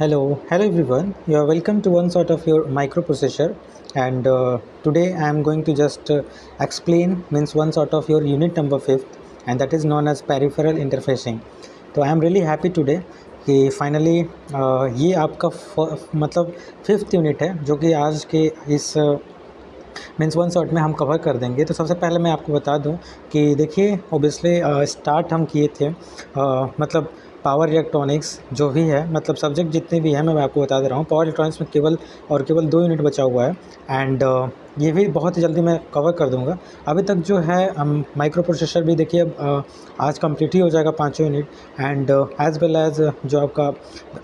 Hello everyone. You are welcome to one sort of your microprocessor, and today I am going to just explain means one sort of your unit number fifth, and that is known as peripheral interfacing. तो I am really happy today कि finally ये आपका मतलब fifth unit है जो कि आज के इस मीन्स वन शॉट में हम कवर कर देंगे। तो सबसे पहले मैं आपको बता दूं कि देखिए ओबियसली स्टार्ट हम किए थे मतलब पावर इलेक्ट्रॉनिक्स जो भी है मतलब सब्जेक्ट जितने भी हैं मैं आपको बता दे रहा हूँ। पावर इलेक्ट्रॉनिक्स में केवल 2 यूनिट बचा हुआ है एंड ये भी बहुत ही जल्दी मैं कवर कर दूंगा। अभी तक जो है हम माइक्रो प्रोसेसर भी देखिए आज कंप्लीट ही हो जाएगा 5 unit and as well as जो आपका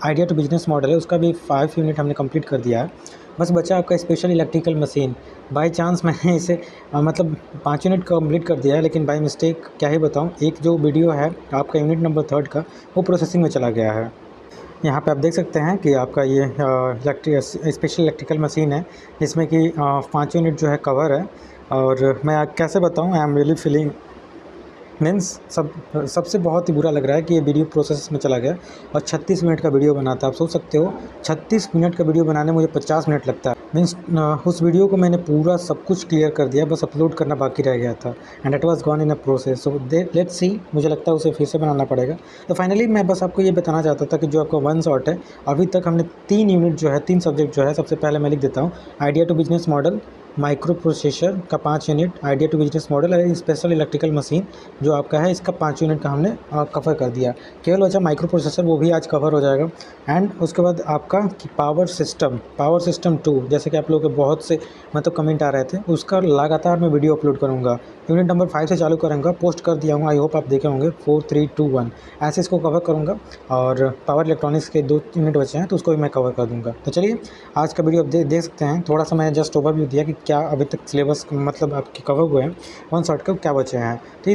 आइडिया टू बिजनेस मॉडल है उसका भी 5 यूनिट हमने कंप्लीट कर दिया है। बस बचा आपका special electrical machine. By chance मैंने इसे मतलब 5 यूनिट कंप्लीट कर दिया है, लेकिन बाय मिस्टेक क्या ही बताऊं, एक जो वीडियो है आपका यूनिट नंबर थर्ड का वो प्रोसेसिंग में चला गया है। यहाँ पे आप देख सकते हैं कि आपका ये स्पेशल इलेक्ट्रिकल मशीन है जिसमें कि 5 यूनिट जो है कवर है। और मैं कैसे बताऊँ, I am really feeling means सबसे बहुत ही बुरा लग रहा है कि ये वीडियो प्रोसेस में चला गया और 36 मिनट का वीडियो बना था। आप सोच सकते हो 36 मिनट का वीडियो बनाने मुझे 50 मिनट लगता है। मीन्स उस वीडियो को मैंने पूरा सब कुछ क्लियर कर दिया, बस अपलोड करना बाकी रह गया था and it was gone in a process. So let's see, मुझे लगता है उसे फिर से बनाना पड़ेगा। तो फाइनली मैं बस आपको ये बताना चाहता था कि जो आपका वन शॉट है अभी तक हमने 3 यूनिट जो है 3 सब्जेक्ट जो है, सबसे पहले मैं लिख देता हूँ idea to business model, microprocessor का 5 unit, idea to business model और स्पेशल इलेक्ट्रिकल मशीन जो आपका है इसका 5 यूनिट का हमने कवर कर दिया। केवल बचा माइक्रो प्रोसेसर, वो भी आज कवर हो जाएगा। एंड उसके बाद आपका पावर सिस्टम 2, जैसे कि आप लोगों के बहुत से मतलब कमेंट आ रहे थे, उसका लगातार मैं वीडियो अपलोड करूँगा। यूनिट नंबर 5 से चालू करूँगा, पोस्ट कर दिया हूँ, आई होप आप देखे होंगे। 4 3 2 1 ऐसे इसको कवर करूँगा। और पावर इलेक्ट्रॉनिक्स के 2 यूनिट बचे हैं तो उसको भी मैं कवर कर दूँगा। तो चलिए आज का वीडियो आप देख सकते हैं। थोड़ा सा मैंने जस्ट ओवरव्यू दिया कि क्या अभी तक सिलेबस मतलब आपके कवर हुए हैं, वन शॉट के क्या बचे हैं। तो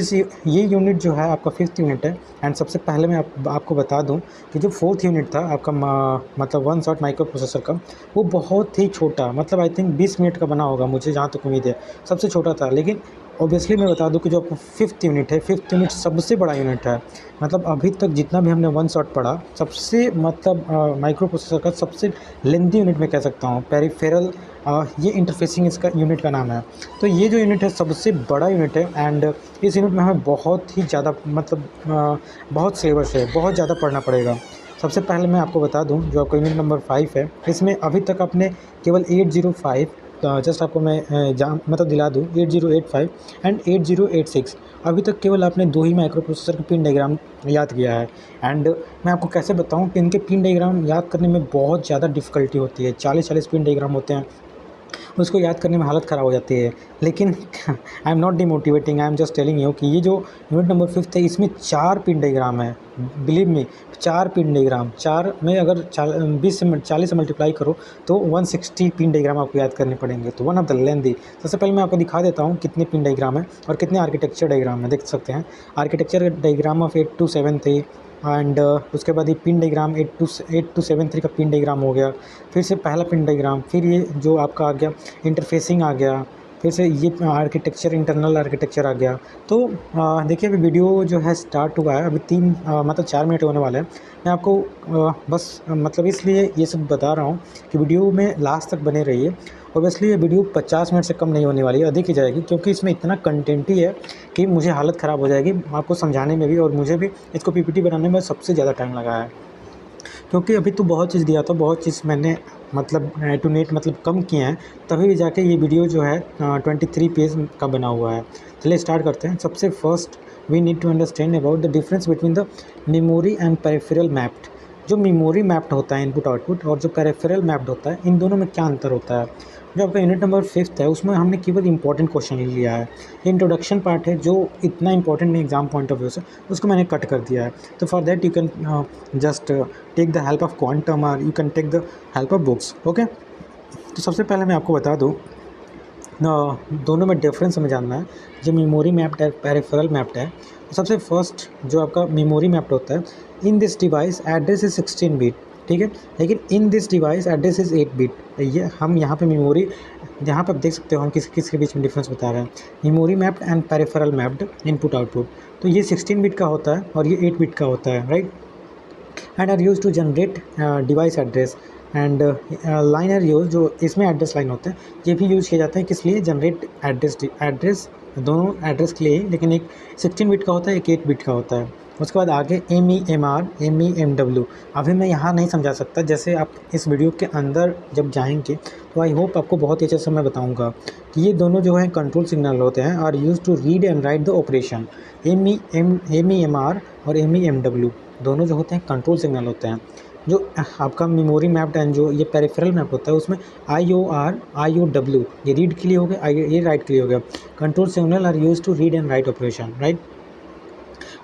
ये यूनिट जो है आपका फिफ्थ यूनिट है। एंड सबसे पहले मैं आपको बता दूं कि जो फोर्थ यूनिट था आपका मतलब वन शॉट माइक्रो प्रोसेसर का, वो बहुत ही छोटा मतलब आई थिंक 20 मिनट का बना होगा, मुझे जहाँ तक उम्मीद है सबसे छोटा था। लेकिन ऑब्वियसली मैं बता दूं कि जो आपको फिफ्थ यूनिट है, फिफ्थ यूनिट सबसे बड़ा यूनिट है। मतलब अभी तक जितना भी हमने वन शॉट पढ़ा सबसे मतलब माइक्रो प्रोसेसर का सबसे लेंथी यूनिट मैं कह सकता हूँ। पेरिफेरल ये इंटरफेसिंग इसका यूनिट का नाम है। तो ये जो यूनिट है सबसे बड़ा यूनिट है एंड इस यूनिट में हमें बहुत ही ज़्यादा मतलब बहुत सिलेबस है, बहुत ज़्यादा पढ़ना पड़ेगा। सबसे पहले मैं आपको बता दूं जो आपका यूनिट नंबर 5 है, इसमें अभी तक आपने केवल 805 जस्ट आपको मैं मतलब दिला दूं 8085 एंड 8086 अभी तक केवल आपने 2 ही माइक्रो प्रोसेसर के पिन डायग्राम याद किया है। एंड मैं आपको कैसे बताऊं कि इनके पिन डायग्राम याद करने में बहुत ज़्यादा डिफ़िकल्टी होती है। 40-40 पिन डायग्राम होते हैं, उसको याद करने में हालत ख़राब हो जाती है। लेकिन आई am not demotivating, I am just telling you कि ये जो यूनिट नंबर फिफ्थ है इसमें 4 पिन डायग्राम है। बिलीव मी, 4 पिन डायग्राम, 4 में अगर 40 से मल्टीप्लाई करो तो 160 पिन डायग्राम आपको याद करने पड़ेंगे। तो वन ऑफ द लेंदी। सबसे पहले मैं आपको दिखा देता हूँ कितने पिन डायग्राम है और कितने आर्किटेक्चर डायग्राम है। देख सकते हैं आर्किटेक्चर डायग्राम ऑफ 8273 एंड उसके बाद ये पिन डायग्राम 8273 का पिन डायग्राम हो गया। फिर से पहला पिन डायग्राम, फिर ये जो आपका आ गया इंटरफेसिंग आ गया, फिर से ये आर्किटेक्चर इंटरनल आर्किटेक्चर आ गया। तो देखिए अभी वीडियो जो है स्टार्ट हुआ है, अभी मतलब 4 मिनट होने वाले हैं। मैं आपको बस मतलब इसलिए ये सब बता रहा हूँ कि वीडियो में लास्ट तक बने रहिए। ऑब्वियसली ये वीडियो 50 मिनट से कम नहीं होने वाली है, अधिक ही जाएगी, क्योंकि इसमें इतना कंटेंट ही है कि मुझे हालत ख़राब हो जाएगी आपको समझाने में भी, और मुझे भी इसको पीपीटी बनाने में सबसे ज़्यादा टाइम लगा है। क्योंकि अभी तो बहुत चीज़ दिया था, बहुत चीज़ मैंने मतलब टू नेट मतलब कम किए हैं, तभी भी जाके ये वीडियो जो है 23 पेज का बना हुआ है। चलिए स्टार्ट करते हैं। सबसे first we need to understand about the difference between the memory and peripheral mapped. जो मेमोरी मैप्ड होता है इनपुट आउटपुट, और जो पेरिफेरल मैप्ड होता है, इन दोनों में क्या अंतर होता है। जो आपका यूनिट नंबर फिफ्थ है उसमें हमने केवल इंपॉर्टेंट क्वेश्चन ही लिया है। इंट्रोडक्शन पार्ट है जो इतना इंपॉर्टेंट नहीं एग्जाम पॉइंट ऑफ व्यू से, उसको मैंने कट कर दिया है। तो for that you can just take the help of Quantum और you can take the help of books. Okay, तो सबसे पहले मैं आपको बता दूं दोनों में डिफरेंस हमें जानना है। जो मेमोरी मैप्ड है, पेरिफेरल मैप्ड है। तो सबसे फर्स्ट जो आपका मेमोरी मैप्ड होता है, in this device address is 16 bit, ठीक है, लेकिन in this device address is 8 bit. ये हम यहाँ पे मेमोरी, यहाँ पे आप देख सकते हो हम किसके बीच में डिफरेंस बता रहे हैं। Memory mapped and peripheral mapped input output, तो ये 16 बिट का होता है और ये 8 बिट का होता है, right. And are use to generate device address and line are use, जो इसमें एड्रेस लाइन होते हैं ये भी यूज़ किया जाता है किस लिए, जनरेट एड्रेस दोनों एड्रेस के लिए ही, लेकिन एक 16 बिट का होता है, एक 8 बिट का होता है। उसके बाद आगे MEMR MEMW, अभी मैं यहाँ नहीं समझा सकता, जैसे आप इस वीडियो के अंदर जब जाएंगे तो आई होप आपको बहुत ही अच्छे से मैं बताऊँगा कि ये दोनों जो हैं कंट्रोल सिग्नल होते हैं, are use to read and write the operation. MEMR और MEMW दोनों जो होते हैं कंट्रोल सिग्नल होते हैं। जो आपका मेमोरी मैप्ड एंड जो ये पेरिफेरल मैप होता है उसमें IOR IOW ये रीड के लिए हो गया, ये राइट के लिए हो गया। Control signal are use to read and write operation, right.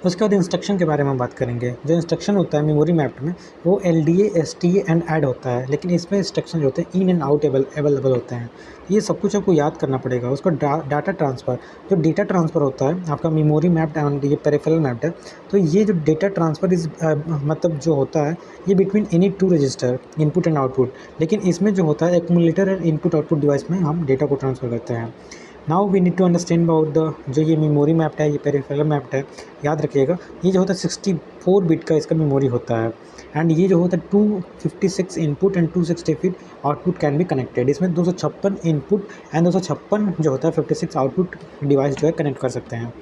उसके बाद इंस्ट्रक्शन के बारे में हम बात करेंगे। जो इंस्ट्रक्शन होता है मेमोरी मैप्ड में वो LDA STA एंड ऐड होता है, लेकिन इसमें इंस्ट्रक्शन जो होते हैं इन एंड आउट अवेलेबल होते हैं। ये सब कुछ आपको याद करना पड़ेगा। उसका डाटा ट्रांसफ़र, जो डेटा ट्रांसफ़र होता है आपका मेमोरी मैप्ड एंड ये पेरिफेरल मैप्ड है, तो ये जो डेटा ट्रांसफ़र इस मतलब जो होता है ये between any two register input and output, लेकिन इसमें जो होता है accumulator and input output device में हम डेटा को ट्रांसफ़र करते हैं। Now we need to understand about the जो ये मेमोरी मैप्ड है, ये पेरिफेरल मैप्ड है, याद रखिएगा ये जो होता है 64 बिट का इसका मेमोरी होता है। एंड ये जो होता है 256 input and 260 output can be connected. इसमें 256 इनपुट एंड 256 जो होता है 56 आउटपुट डिवाइस जो है कनेक्ट कर सकते हैं।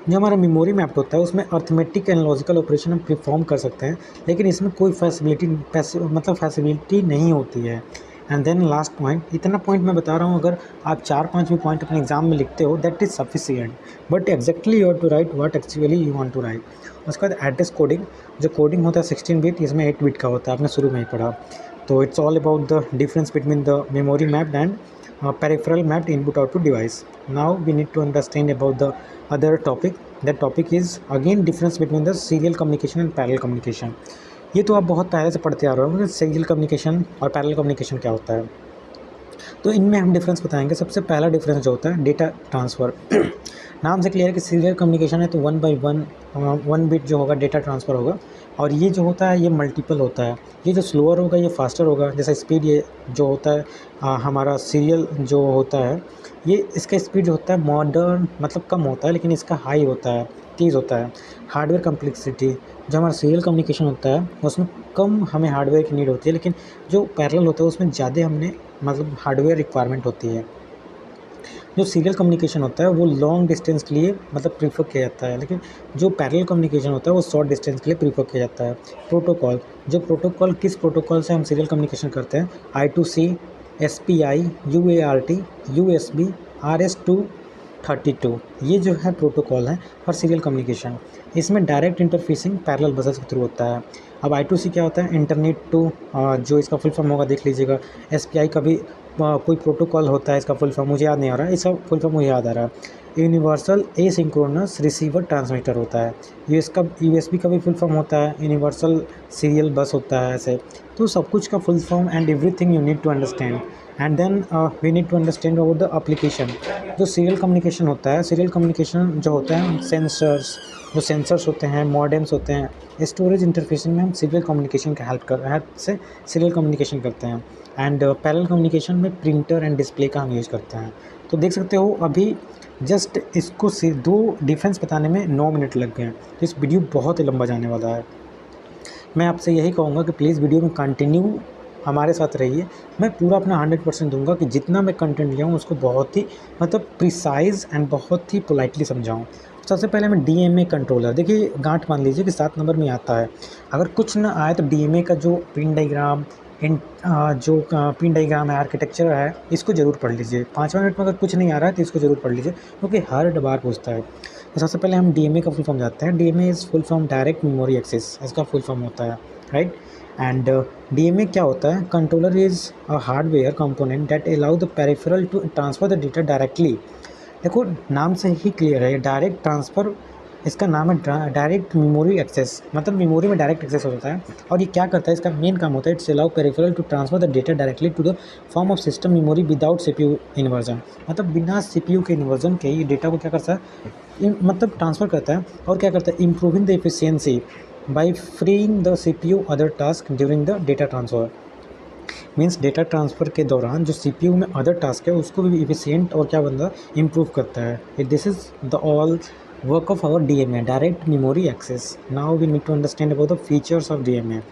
जो हमारा मेमोरी मैप्ड होता है उसमें अर्थमेटिक एंड लॉजिकल ऑपरेशन हम परफॉर्म कर सकते हैं, लेकिन इसमें कोई फैसिलिटी नहीं होती है। एंड देन लास्ट पॉइंट, इतना पॉइंट मैं बता रहा हूँ, अगर आप 4-5 भी पॉइंट अपने एग्जाम में लिखते हो that is sufficient, but exactly you have to write what actually you want to write. उसके बाद एड्रेस कोडिंग, जो कोडिंग होता है 16 बिट, इसमें 8 बिट का होता है, आपने शुरू में ही पढ़ा। तो it's all about the difference between the memory mapped and peripheral mapped input output device. Now we need to understand about the other topic. That topic is again difference between the serial communication and parallel communication. ये तो आप बहुत पहले से पढ़ते आ रहे हो कि सीरियल कम्युनिकेशन और पैरेलल कम्युनिकेशन क्या होता है, तो इनमें हम डिफरेंस बताएंगे। सबसे पहला डिफरेंस जो होता है डेटा ट्रांसफ़र। नाम से क्लियर है कि सीरियल कम्युनिकेशन है तो 1 बाई 1 बिट जो होगा डेटा ट्रांसफ़र होगा, और ये जो होता है ये मल्टीपल होता है। ये जो स्लोअर होगा ये फास्टर होगा, जैसा स्पीड ये जो होता है हमारा सीरियल जो होता है ये इसका स्पीड जो होता है मॉडर्न मतलब कम होता है, लेकिन इसका हाई होता है, तेज़ होता है। हार्डवेयर कम्प्लेक्सिटी, जो हमारा सीरियल कम्युनिकेशन होता है उसमें कम हमें हार्डवेयर की नीड होती है, लेकिन जो पैरेलल होता है उसमें ज़्यादा हमने मतलब हार्डवेयर रिक्वायरमेंट होती है। जो सीरियल कम्युनिकेशन होता है वो लॉन्ग डिस्टेंस के लिए मतलब प्रीफर किया जाता है, लेकिन जो पैरेलल कम्युनिकेशन होता है वो शॉर्ट डिस्टेंस के लिए प्रीफर किया जाता है। प्रोटोकॉल, जो प्रोटोकॉल किस प्रोटोकॉल से हम सीरियल कम्युनिकेशन करते हैं, I2C SPI UART USB RS-232, ये जो है प्रोटोकॉल है फॉर सीरियल कम्युनिकेशन। इसमें डायरेक्ट इंटरफेसिंग पैरेलल बसेस के थ्रू होता है। अब I2C क्या होता है, इंटरनेट टू, जो इसका फुल फॉर्म होगा देख लीजिएगा। SPI का भी कोई प्रोटोकॉल होता है, इसका फुल फॉर्म मुझे याद नहीं आ रहा है, इसका फुल फॉर्म मुझे याद आ रहा है। यूनिवर्सल एसिंक्रोनस रिसीवर ट्रांसमीटर होता है। USB का भी फुल फॉर्म होता है, यूनिवर्सल सीरियल बस होता है ऐसे। तो सब कुछ का full form and everything you need to understand. And then we need to understand about the application. जो सीरियल कम्युनिकेशन होता है, सीरियल कम्युनिकेशन जो होता है सेंसर्स होते हैं, मॉडेम्स होते हैं, स्टोरेज इंटरफेसिंग में हम सीरियल कम्युनिकेशन का हेल्प से सीरियल कम्युनिकेशन करते हैं। एंड पैरेलल कम्युनिकेशन में प्रिंटर एंड डिस्प्ले का हम यूज़ करते हैं। तो देख सकते हो अभी जस्ट इसको से 2 डिफरेंस बताने में 9 मिनट लग गए हैं, तो इस वीडियो बहुत ही लंबा जाने वाला है। मैं आपसे यही कहूँगा कि प्लीज़ वीडियो में कंटिन्यू हमारे साथ रहिए। मैं पूरा अपना 100% दूंगा कि जितना मैं कंटेंट लिया हूँ उसको बहुत ही मतलब प्रिसाइज़ एंड बहुत ही पोलाइटली समझाऊँ। सबसे पहले मैं DMA कंट्रोलर, देखिए गांठ मान लीजिए कि 7 नंबर में आता है। अगर कुछ ना आए तो DMA का जो पिन डायग्राम पिन डायग्राम है, आर्किटेक्चर है, इसको ज़रूर पढ़ लीजिए। 5 मिनट में अगर कुछ नहीं आ रहा है तो इसको ज़रूर पढ़ लीजिए, क्योंकि हर बार पूछता है। तो सबसे पहले हम DMA का फुल फॉर्म जानते हैं। DMA is full form direct memory access, इसका फुल फॉर्म होता है, राइट। एंड DMA क्या होता है, controller is a hardware component that allow the peripheral to transfer the data directly. देखो नाम से ही क्लियर है, डायरेक्ट ट्रांसफ़र इसका नाम है। डायरेक्ट मेमोरी एक्सेस मतलब मेमोरी में डायरेक्ट एक्सेस होता है, और ये क्या करता है, इसका मेन काम होता है it's allow peripheral to transfer the data directly to the form of system memory without CPU inversion. मतलब बिना CPU के इन्वर्जन के ये डेटा को क्या करता है, मतलब ट्रांसफ़र करता है। और क्या करता है, improving the efficiency by freeing the CPU other task during the data transfer. Means data transfer के दौरान जो CPU में अदर टास्क है उसको भी इफिशियंट और क्या बनता है, इम्प्रूव करता है। This is the all work of our DMA, direct memory access. Now we need to understand about the features of DMA.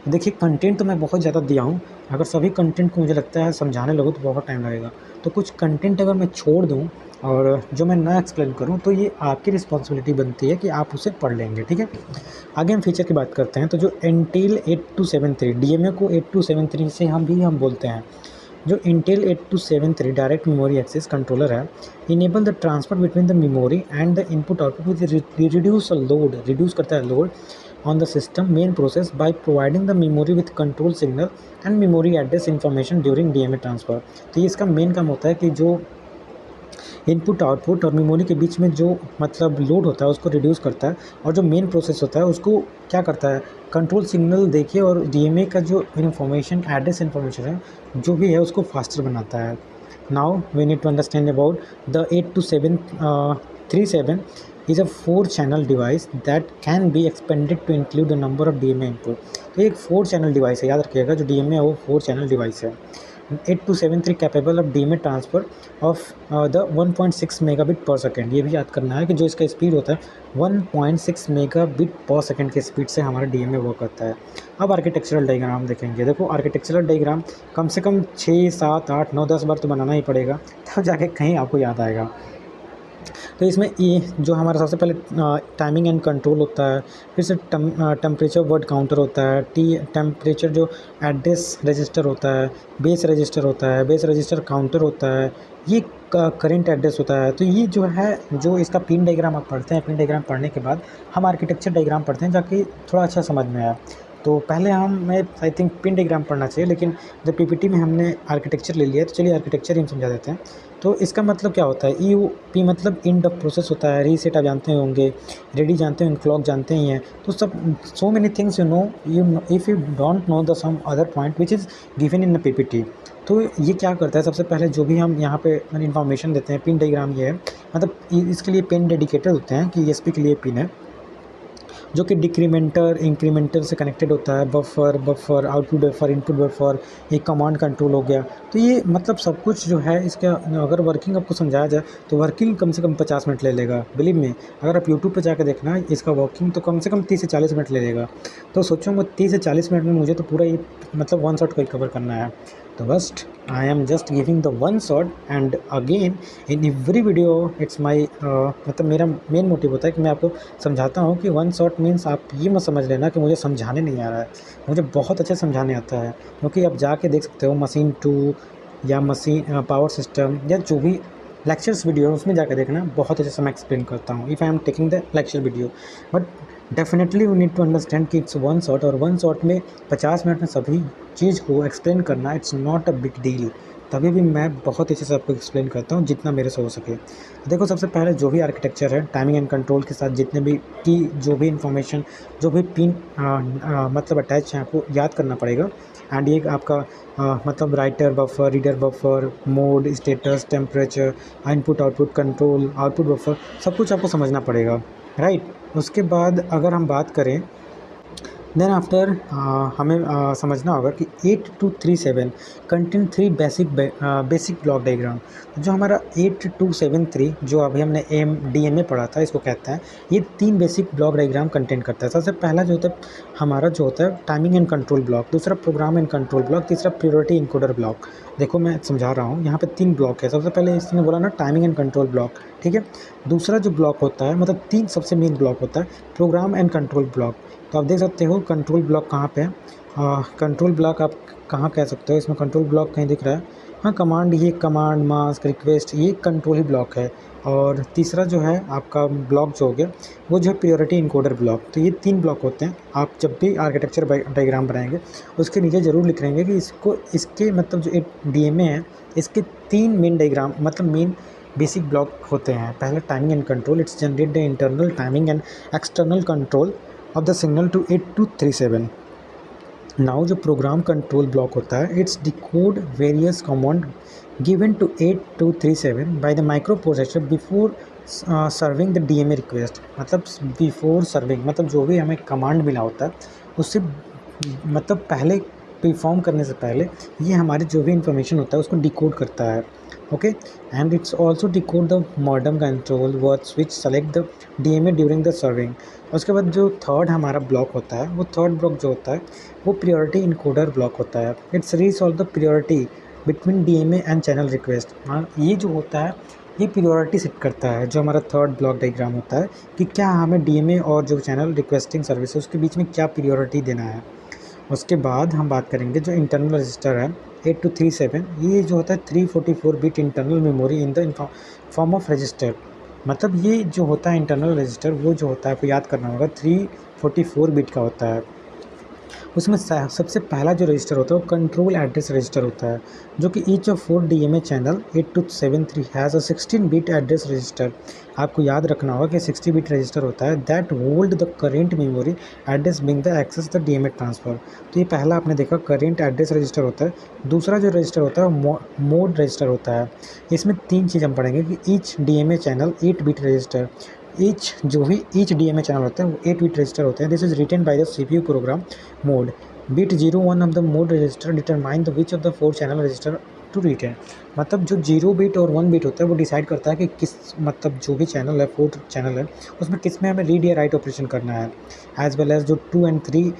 देखिए कंटेंट तो मैं बहुत ज़्यादा दिया हूँ, अगर सभी कंटेंट को मुझे लगता है समझाने लगूँ तो बहुत टाइम लगेगा, तो कुछ कंटेंट अगर मैं छोड़ दूँ और जो मैं ना एक्सप्लेन करूँ तो ये आपकी रिस्पॉन्सिबिलिटी बनती है कि आप उसे पढ़ लेंगे, ठीक है। आगे हम फीचर की बात करते हैं। तो जो इंटेल 8273 DMA को 8273 से हम बोलते हैं। जो Intel 8273 direct memory access controller है, enable the transfer between the memory and the input output with reduce करता है load on the system main process by providing the memory with control signal and memory address information during DMA transfer। तो ये इसका main काम होता है कि जो इनपुट आउटपुट और मेमोरी के बीच में जो मतलब लोड होता है उसको रिड्यूस करता है, और जो मेन प्रोसेस होता है उसको क्या करता है, कंट्रोल सिग्नल देके और डीएमए का जो इन्फॉर्मेशन एड्रेस इन्फॉर्मेशन है जो भी है उसको फास्टर बनाता है। Now we need to understand about the 8237 is a 4 channel device that can be expanded to include a number of DMA input। तो एक 4 channel डिवाइस है, याद रखिएगा जो DMA है वो 4 channel डिवाइस है। 8273 capable of DMA transfer of the 1.6 megabit पर सेकेंड। ये भी याद करना है कि जो इसका स्पीड होता है 1.6 मेगाबिट पर सेकेंड की स्पीड से हमारा DMA वर्क करता है। अब आर्किटेक्चरल डायग्राम देखेंगे। देखो आर्किटेक्चरल डायग्राम कम से कम 6, 7, 8, 9, 10 बार तो बनाना ही पड़ेगा, तब जाके कहीं आपको याद आएगा। तो इसमें ये जो हमारा सबसे पहले टाइमिंग एंड कंट्रोल होता है, फिर से टेम्परेचर वर्ड काउंटर होता है, टेम्परेचर जो एड्रेस रजिस्टर होता है, बेस रजिस्टर होता है, बेस रजिस्टर काउंटर होता है, ये करेंट एड्रेस होता है। तो ये जो है जो इसका पिन डायग्राम आप पढ़ते हैं, पिन डायग्राम पढ़ने के बाद हम आर्किटेक्चर डायग्राम पढ़ते हैं ताकि थोड़ा अच्छा समझ में आया। तो पहले हमें आई थिंक पिन डायग्राम पढ़ना चाहिए, लेकिन जब पीपीटी में हमने आर्किटेक्चर ले लिया तो चलिए आर्किटेक्चर ही हम समझा देते हैं। तो इसका मतलब क्या होता है, EOP मतलब एंड ऑफ प्रोसेस होता है, रीसेट आप जानते होंगे, रेडी जानते होंगे, क्लॉक जानते ही हैं। तो सब so many things you know if you don't know the some other point which is given in the PPT. तो ये क्या करता है, सबसे पहले जो भी हम यहाँ पे इन्फॉर्मेशन देते हैं, पिन डायग्राम ये है, मतलब इसके लिए पिन डेडिकेटेड होते हैं कि ESP के लिए पिन है जो कि डिक्रीमेंटर इंक्रीमेंटर से कनेक्टेड होता है, buffer output buffer input buffer, एक कमांड कंट्रोल हो गया। तो ये मतलब सब कुछ जो है इसका अगर वर्किंग आपको समझाया जाए तो वर्किंग कम से कम 50 मिनट ले लेगा। बिलीव में अगर आप यूट्यूब पे जाकर देखना इसका वर्किंग तो कम से कम 30 से 40 मिनट ले लेगा। तो सोचो वो 30 से 40 मिनट में मुझे तो पूरा ये मतलब वन शॉट को ही कवर करना है। तो बस आई am just giving the one shot and again in every video it's my मतलब मेरा मेन मोटिव होता है कि मैं आपको समझाता हूँ कि वन शॉट मीन्स आप ये मत समझ लेना कि मुझे समझाने नहीं आ रहा है, मुझे बहुत अच्छे समझाने आता है। क्योंकि आप जाके देख सकते हो मशीन 2 या मशीन पावर सिस्टम या जो भी लेक्चर्स वीडियो है उसमें जाकर देखना, बहुत अच्छे से मैं एक्सप्लेन करता हूँ if I am taking the lecture video. But definitely we need to understand कि इट्स वन शॉट, और वन शॉट में 50 मिनट में सभी चीज़ को एक्सप्लेन करना it's not a big deal. तभी भी मैं बहुत अच्छे से आपको एक्सप्लेन करता हूँ जितना मेरे से हो सके। देखो सबसे पहले जो भी आर्किटेक्चर है टाइमिंग एंड कंट्रोल के साथ जितने भी की जो भी इंफॉर्मेशन जो भी पिन मतलब अटैच है आपको याद करना पड़ेगा। एंड ये आपका मतलब writer buffer, reader buffer, mode, status, temperature, input output control, output buffer, सब कुछ आपको समझना पड़ेगा, राइट। उसके बाद अगर हम बात करें देन आफ्टर हमें समझना होगा कि 8237 कंटेन 3 बेसिक ब्लॉक डायग्राम। जो हमारा 8273 जो अभी हमने DMA पढ़ा था इसको कहते हैं, ये 3 बेसिक ब्लॉक डायग्राम कंटेन करता है। सबसे पहला जो होता है हमारा जो होता है टाइमिंग एंड कंट्रोल ब्लॉक, दूसरा प्रोग्राम एंड कंट्रोल ब्लॉक, तीसरा प्रायोरिटी इनकोडर ब्लॉक। देखो मैं समझा रहा हूँ, यहाँ पे 3 ब्लॉक है। सबसे पहले इसने बोला ना टाइमिंग एंड कंट्रोल ब्लॉक, ठीक है। दूसरा जो ब्लॉक होता है मतलब 3 सबसे मेन ब्लॉक होता है प्रोग्राम एंड कंट्रोल ब्लॉक। तो आप देख सकते हो कंट्रोल ब्लॉक कहाँ पे है, कंट्रोल ब्लॉक आप कहाँ कह सकते हो, इसमें कंट्रोल ब्लॉक कहीं दिख रहा है, हाँ कमांड, ये कमांड मास्क रिक्वेस्ट ये कंट्रोल ही ब्लॉक है। और तीसरा जो है आपका ब्लॉक जो हो गया वो जो है प्रायोरिटी इनकोडर ब्लॉक। तो ये 3 ब्लॉक होते हैं। आप जब भी आर्किटेक्चर डायग्राम बनाएंगे उसके नीचे ज़रूर लिख लेंगे कि इसको इसके मतलब जो एक DMA है इसके 3 मेन डायग्राम मतलब मेन बेसिक ब्लॉक होते हैं। पहला timing and control, it's generate the internal timing and external control of the signal to 8237। Now जो प्रोग्राम कंट्रोल ब्लॉक होता है it's decode various command given to 8237 by the micro processor before serving the DMA request. मतलब before serving मतलब जो भी हमें command मिला होता है उससे मतलब परफॉर्म करने से पहले ये हमारे जो भी इंफॉर्मेशन होता है उसको डिकोड करता है। Okay, and it's also decode the modern control words which select the DMA during the serving. उसके बाद जो थर्ड हमारा ब्लॉक होता है, वो थर्ड ब्लॉक जो होता है वो प्रियोरिटी इनकोडर ब्लॉक होता है। It's resolve the priority between DMA and channel request. हाँ, ये जो होता है ये प्रियोरिटी सेट करता है, जो हमारा थर्ड ब्लॉक डायग्राम होता है कि क्या हमें डीएमए और जो चैनल रिक्वेस्टिंग सर्विस है उसके बीच में क्या प्रियोरिटी देना है। उसके बाद हम बात करेंगे जो इंटरनल रजिस्टर है 8237, ये जो होता है 344 bit internal memory in the form of register. मतलब ये जो होता है इंटरनल रजिस्टर, वो जो होता है आपको याद करना होगा 344 बिट का होता है। उसमें सबसे पहला जो रजिस्टर होता है वो कंट्रोल एड्रेस रजिस्टर होता है, जो कि each of 4 DMA channel 8273 has a 16 bit address register. आपको याद रखना होगा कि 60 बिट रजिस्टर होता है that hold the current memory address being the access the DMA transfer. तो ये पहला आपने देखा करेंट एड्रेस रजिस्टर होता है। दूसरा जो रजिस्टर होता है वो मोड रजिस्टर होता है। इसमें 3 चीज़ हम पढ़ेंगे कि each DMA channel 8 bit register, each DMA channel होते हैं वो 8 बिट रजिस्टर होते हैं। This is written by the CPU program mode. Bit 01 of the mode register determine the which of the 4 channel register to return. मतलब जो 0 bit और 1 bit होता है वो डिसाइड करता है कि किस, मतलब जो भी चैनल है 4 चैनल है उसमें किस में हमें रीड या राइट ऑपरेशन करना है। एज वेल एज जो 2 एंड 3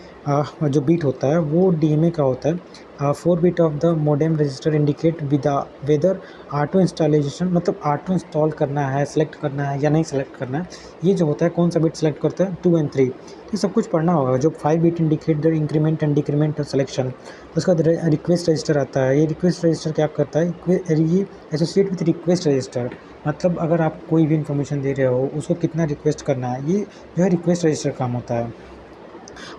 जो बीट होता है वो डीएमए का होता है। 4 bit of the modem register indicate whether auto installation, मतलब ऑटो इंस्टॉल करना है, सेलेक्ट करना है या नहीं सेलेक्ट करना है। ये जो होता है कौन सा बिट सेलेक्ट करता है, 2 एंड 3। ये सब कुछ पढ़ना होगा। जो 5 bit indicate the increment and decrement selection. उसके बाद रिक्वेस्ट रजिस्टर आता है। ये रिक्वेस्ट रजिस्टर क्या करता है, ये एसोसिएट विथ रिक्वेस्ट रजिस्टर। मतलब अगर आप कोई भी इन्फॉर्मेशन दे रहे हो उसको कितना रिक्वेस्ट करना है, ये जो है रिक्वेस्ट रजिस्टर काम होता है।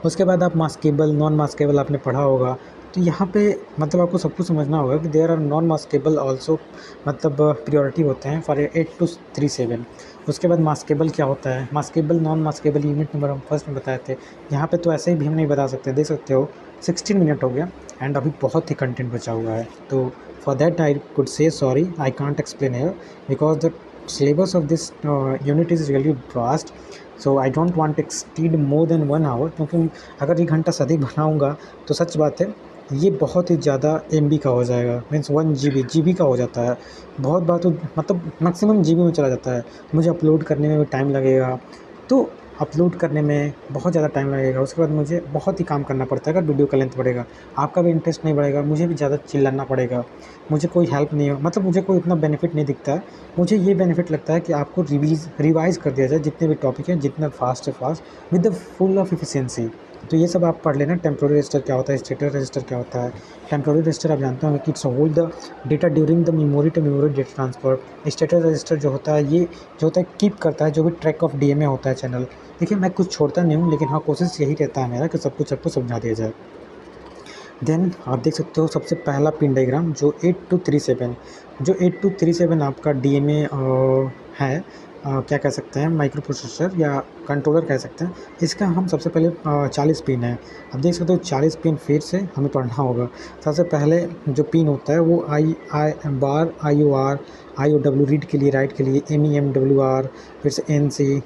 उसके बाद आप मास्केबल नॉन मास्केबल आपने पढ़ा होगा। तो यहाँ पे मतलब आपको सब कुछ समझना होगा कि there are non maskable also, मतलब प्रियोरिटी होते हैं फॉर 8237। उसके बाद मास्केबल क्या होता है, maskable non maskable unit number हम फर्स्ट में बताए थे। यहाँ पे तो ऐसे ही भी हम नहीं बता सकते, देख सकते हो 16 मिनट हो गया एंड अभी बहुत ही कंटेंट बचा हुआ है। तो for that I could say sorry, I can't explain here because the syllabus of this unit is really vast, so I don't want to exceed more than 1 hour, क्योंकि अगर 1 घंटा से अधिक बनाऊँगा तो सच बात है ये बहुत ही ज़्यादा MB का हो जाएगा, मीन्स 1 GB का हो जाता है। बहुत बार तो मतलब मैक्सिमम GB में चला जाता है। मुझे अपलोड करने में भी टाइम लगेगा, तो अपलोड करने में बहुत ज़्यादा टाइम लगेगा। उसके बाद मुझे बहुत ही काम करना पड़ता है। अगर वीडियो का लेंथ बढ़ेगा आपका भी इंटरेस्ट नहीं बढ़ेगा, मुझे भी ज़्यादा चिल्लाना पड़ेगा, मुझे कोई हेल्प नहीं हो, मतलब मुझे कोई इतना बेनिफिट नहीं दिखता है। मुझे ये बेनिफिट लगता है कि आपको रिवाइज़ कर दिया जाए जितने भी टॉपिक हैं, जितना फास्ट से fast with the full of efficiency. तो ये सब आप पढ़ लेना। टेम्पोररी रजिस्टर क्या होता है, स्टेटस रजिस्टर क्या होता है। टेम्पोररी रजिस्टर आप जानते होंगे कि it's hold the data during the memory to memory data transfer. Status register जो होता है ये जो होता है कीप करता है जो भी ट्रैक ऑफ डीएमए होता है चैनल। देखिए मैं कुछ छोड़ता नहीं हूँ, लेकिन हाँ कोशिश यही रहता है मेरा कि सब कुछ आपको समझा दिया जाए। देन आप देख सकते हो सबसे पहला पिन डायग्राम जो 8237, जो 8237 आपका डीएमए है, क्या कह सकते हैं, माइक्रो प्रोसेसर या कंट्रोलर कह सकते हैं। इसका हम सबसे पहले 40 पिन है। अब देख सकते हो 40 पिन फिर से हमें पढ़ना होगा। सबसे पहले जो पिन होता है वो आई बार IOR, IOW रीड के लिए, राइट के लिए, MEMWR, फिर से NC,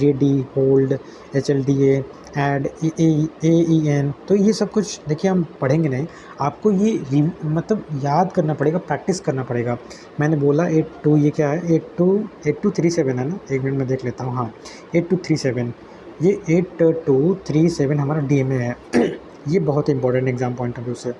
ready, hold, HLDA, add, AEN। तो ये सब कुछ देखिए हम पढ़ेंगे नहीं, आपको ये मतलब याद करना पड़ेगा, प्रैक्टिस करना पड़ेगा। मैंने बोला 82, ये क्या है, 8237 है ना, एक मिनट में देख लेता हूँ। हाँ 8237, ये 8237 हमारा डीएमए है। ये बहुत important exam point of view से।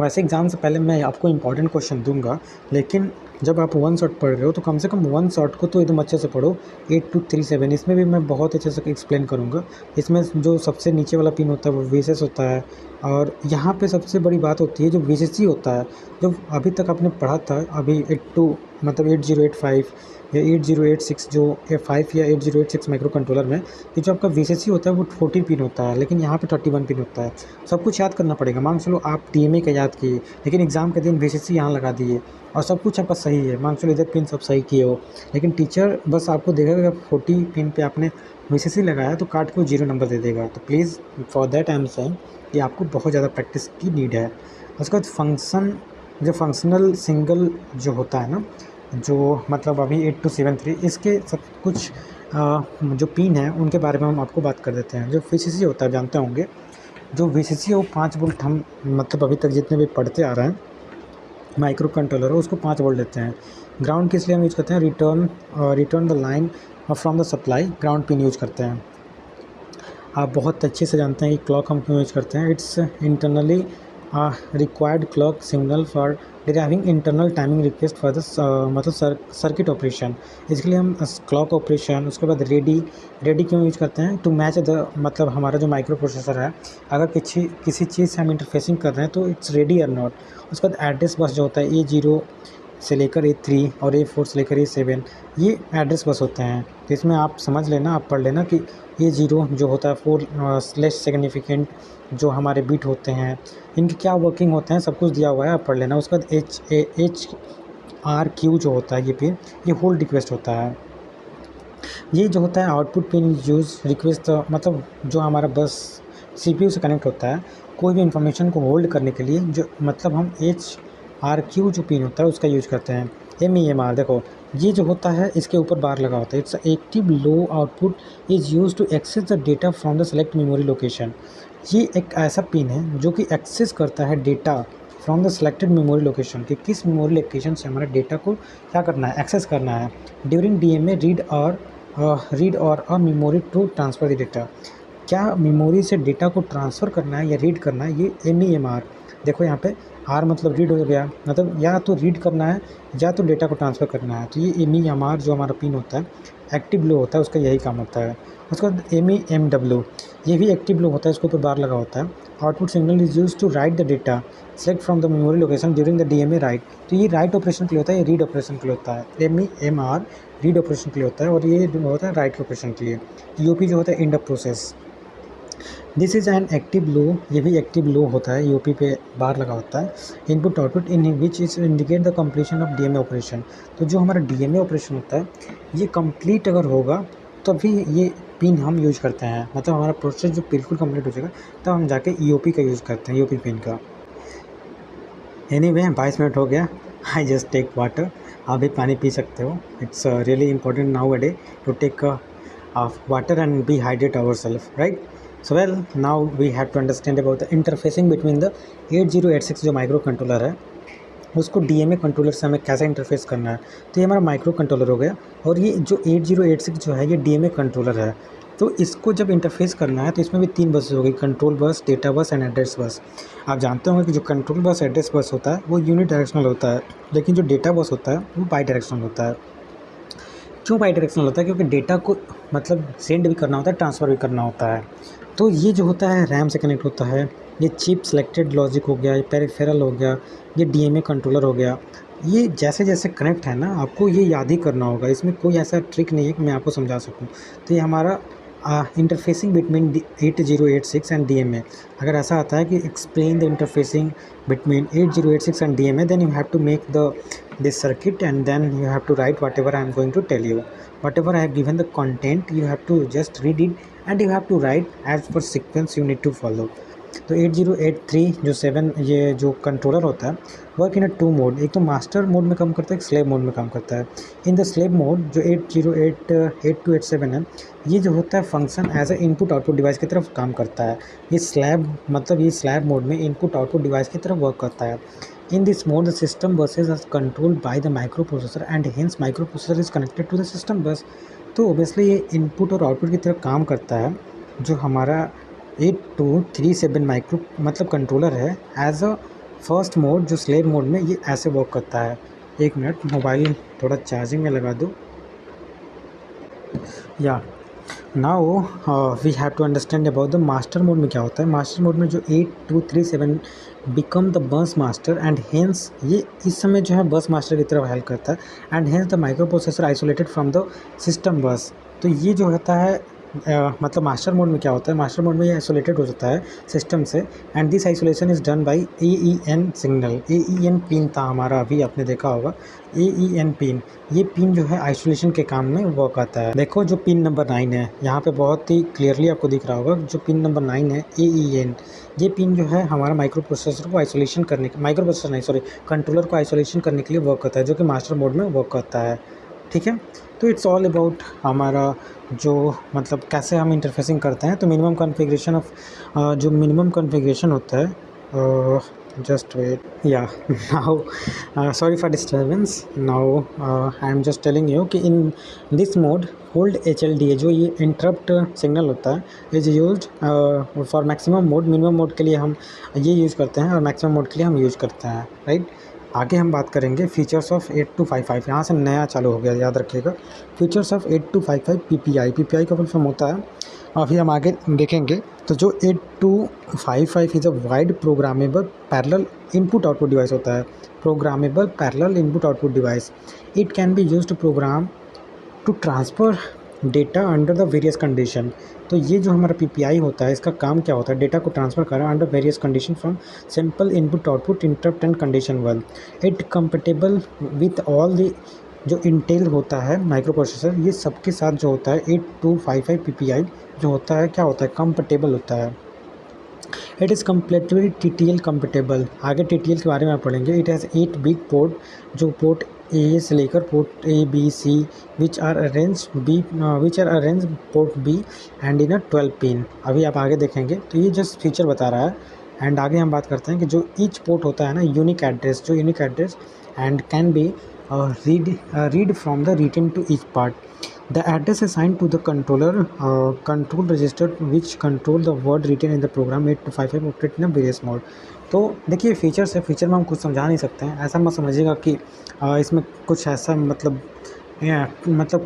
वैसे एग्ज़ाम से पहले मैं आपको इंपॉर्टेंट क्वेश्चन दूंगा, लेकिन जब आप 1 शॉट पढ़ रहे हो तो कम से कम 1 शॉट को तो एकदम अच्छे से पढ़ो। 8237 इसमें भी मैं बहुत अच्छे से एक्सप्लेन करूँगा। इसमें जो सबसे नीचे वाला पिन होता है वो VSS होता है, और यहाँ पे सबसे बड़ी बात होती है जो VCC होता है। जो अभी तक आपने पढ़ा था, अभी 82 मतलब 8085 या 8086 जो A5 या 8086 माइक्रो कंट्रोलर में, ये जो आपका VCC होता है वो 14 पिन होता है, लेकिन यहाँ पे 31 पिन होता है। सब कुछ याद करना पड़ेगा। मान चलो आप DMA का याद किए, लेकिन एग्ज़ाम के दिन VCC यहाँ लगा दिए और सब कुछ आपका सही है, मान चलो इधर पिन सब सही किए हो, लेकिन टीचर बस आपको देखेगा 40 पिन पे आपने VCC लगाया तो काट के वो 0 नंबर दे देगा। तो please for that I am saying कि आपको बहुत ज़्यादा प्रैक्टिस की नीड है। उसके बाद जो फंक्शनल सिंगल जो होता है ना, जो मतलब अभी 8273, इसके सब कुछ जो पिन है उनके बारे में हम आपको बात कर देते हैं। जो VCC होता है जानते होंगे, जो वीसीसी है वो 5 वोल्ट हम मतलब अभी तक जितने भी पढ़ते आ रहे हैं माइक्रो कंट्रोलर है उसको 5 वोल्ट देते हैं। ग्राउंड किस लिए हम यूज़ करते हैं, return the line from the supply, ground pin use करते हैं। आप बहुत अच्छे से जानते हैं कि क्लॉक हम क्यों यूज़ करते हैं। It's internally required clock signal for deriving internal timing request for the मतलब सर्किट ऑपरेशन। इसके लिए हम क्लॉक ऑपरेशन, उसके बाद रेडी क्यों यूज़ करते हैं, टू मैच द मतलब हमारा जो माइक्रो प्रोसेसर है अगर किसी चीज़ से हम इंटरफेसिंग कर रहे हैं तो इट्स रेडी और नॉट। उसके बाद एड्रेस बस जो होता है A0 से लेकर A3 और A4 से लेकर A7 ये एड्रेस बस होते हैं। तो इसमें आप समझ लेना, आप पढ़ लेना कि A0 जो होता है 4 स्लैश सिग्निफिकेंट जो हमारे बिट होते हैं इनकी क्या वर्किंग होते हैं सब कुछ दिया हुआ है, आप पढ़ लेना। उसके बाद HRQ जो होता है ये पिन ये होल्ड रिक्वेस्ट होता है। ये जो होता है आउटपुट पिन यूज़ रिक्वेस्ट मतलब जो हमारा बस CPU से कनेक्ट होता है कोई भी इंफॉर्मेशन को होल्ड करने के लिए, जो मतलब हम HRQ जो पिन होता है उसका यूज़ करते हैं। MEMR देखो ये जो होता है इसके ऊपर बार लगा होता है, it's active low output is use to access the data from the select memory location. ये एक ऐसा पिन है जो कि एक्सेस करता है data from the selected memory location, कि किस मेमोरी लोकेशन से हमारे डेटा को क्या करना है, एक्सेस करना है। ड्यूरिंग DMA रीड और a memory to transfer the data, क्या मेमोरी से डेटा को ट्रांसफ़र करना है या रीड करना है, ये MEMR। देखो यहाँ पे R मतलब रीड हो गया, मतलब या तो रीड करना है या तो डेटा को ट्रांसफ़र करना है। तो ये MEMR जो हमारा पिन होता है एक्टिव लो होता है, उसका यही काम होता है। उसके बाद MEMW ये भी एक्टिव लो होता है, इसके ऊपर बार लगा होता है। Output signal is use to write the data select from the memory location during the DMA write. तो ये राइट ऑपरेशन के लिए होता है, ये रीड ऑपरेशन के लिए होता है। MEMR रीड ऑपरेशन के लिए होता है और ये जो होता है राइट ऑपरेशन के लिए। UP जो होता है end of process. This is an active low, ये भी एक्टिव लो होता है, UP पे बार लगा होता है। Input output in which is indicate the completion of DMA operation. तो जो हमारा DMA ऑपरेशन होता है ये कंप्लीट अगर होगा तभी ये पिन हम यूज करते हैं, मतलब हमारा प्रोसेस जो बिल्कुल कंप्लीट हो जाएगा तब हम जाके EOP का यूज़ करते हैं, EOP पिन का। एनीवे 22 मिनट हो गया, आई जस्ट टेक वाटर। आप भी पानी पी सकते हो, it's really important now a day to take water and be hydrate our self, right. So well now we have to understand about the interfacing between the 8086 जो micro controller है उसको DMA controller से हमें कैसे interface करना है। तो ये हमारा माइक्रो कंट्रोलर हो गया और ये जो 8086 जो है ये DMA कंट्रोलर है। तो इसको जब इंटरफेस करना है तो इसमें भी 3 बसेस हो गई, control bus, data bus and address bus. आप जानते होंगे कि जो कंट्रोल बस एड्रेस बस होता है वो यूनि डायरेक्शनल होता है, लेकिन जो डेटा बस होता है वो बाई डायरेक्शनल होता है। क्यों बाई डायरेक्शनल होता है, क्योंकि डेटा को मतलब सेंड भी करना होता है, ट्रांसफ़र भी करना होता है। तो ये जो होता है रैम से कनेक्ट होता है, ये चिप सेलेक्टेड लॉजिक हो गया, ये पेरिफेरल हो गया, ये DMA कंट्रोलर हो गया। ये जैसे जैसे कनेक्ट है ना आपको ये याद ही करना होगा, इसमें कोई ऐसा ट्रिक नहीं है कि मैं आपको समझा सकूं। तो ये हमारा इंटरफेसिंग बिटवीन 8086 एंड DMA। अगर ऐसा आता है कि explain the interfacing between 8086 and DMA, then you have to make the this circuit and then you have to write whatever I am going to tell you. Whatever I have given the content you have to just read it and you have to write as per sequence you need to follow. तो 8083 जो 7 ये जो controller होता है work in a 2 mode, एक तो master mode में काम करता है, एक स्लेव मोड में काम करता है। इन द स्लेव मोड जो 8088 है ये जो होता है function as a input output device की तरफ काम करता है। ये स्लैब मतलब ये स्लैब मोड में इनपुट आउटपुट डिवाइस की तरफ वर्क करता है। In this mode, the system buses are controlled by the microprocessor and hence microprocessor is connected to the system bus. तो obviously ये इनपुट और आउटपुट की तरफ काम करता है। जो हमारा 8237 माइक्रो मतलब कंट्रोलर है एज अ फर्स्ट मोड जो स्लेव मोड में ये ऐसे वर्क करता है। एक मिनट मोबाइल थोड़ा चार्जिंग में लगा दो। या now we have to understand about the master mode में क्या होता है। मास्टर मोड में जो 8237 become the bus master and hence ये इस समय जो है बस मास्टर की तरफ हेल्प करता है and hence the micro processor isolated from the system बस। तो ये जो होता है मतलब मास्टर मोड में क्या होता है, मास्टर मोड में ये आइसोलेटेड हो जाता है सिस्टम से and this isolation is done by AEN signal. AEN pin था हमारा, अभी आपने देखा होगा AEN पिन, ये पिन जो है आइसोलेशन के काम में वर्क आता है। देखो जो पिन नंबर 9 है यहाँ पे बहुत ही क्लियरली आपको दिख रहा होगा, जो पिन नंबर 9 है AEN, ये पिन जो है हमारा माइक्रो प्रोसेसर को आइसोलेशन करने माइक्रो प्रोसेसर नहीं सॉरी कंट्रोलर को आइसोलेशन करने के लिए वर्क करता है, जो कि मास्टर मोड में वर्क करता है। ठीक है। तो इट्स ऑल अबाउट हमारा जो मतलब कैसे हम इंटरफेसिंग करते हैं। तो मिनिमम कॉन्फ़िगरेशन ऑफ जो मिनिमम कॉन्फ़िगरेशन होता है, जस्ट वेट या now sorry for disturbance. Now I am just telling you कि in this mode hold HLDA जो ये इंटरप्ट सिग्नल होता है is used for maximum mode. Minimum mode के लिए हम ये यूज़ करते हैं और मैक्सिमम मोड के लिए हम यूज़ करते हैं, राइट। आगे हम बात करेंगे फीचर्स ऑफ 8255। यहाँ से नया चालू हो गया, याद रखिएगा। फीचर्स ऑफ 8255 PPI का फुल फॉर्म होता है, अभी हम आगे देखेंगे। तो जो 8255 is a wide programmable parallel input output device होता है। Programmable parallel input output device, it can be used to program to transfer data under the various condition. तो ये जो हमारा PPI होता है, इसका काम क्या होता है, डेटा को ट्रांसफ़र करना under various condition from simple input output interrupt and condition one. It compatible with all the जो इंटेल होता है माइक्रो प्रोसेसर, ये सबके साथ जो होता है 8255 PPI जो होता है क्या होता है, कंपेटेबल होता है। It is completely TTL compatible. आगे TTL के बारे में आप पढ़ेंगे। इट हैज़ 8 बिग पोर्ट, जो पोर्ट A से लेकर port A B C which are arrange port B and in a 12 pin. अभी आप आगे देखेंगे तो ये जस्ट फीचर बता रहा है। एंड आगे हम बात करते हैं कि जो ईच पोर्ट होता है ना, यूनिक एड्रेस, जो unique address and can be read from the written to each part. The address assigned to the control register which control the word written in the program 8255 operate in a various mode. तो देखिए features है, feature में हम कुछ समझा नहीं सकते हैं। ऐसा मत समझिएगा कि इसमें कुछ ऐसा मतलब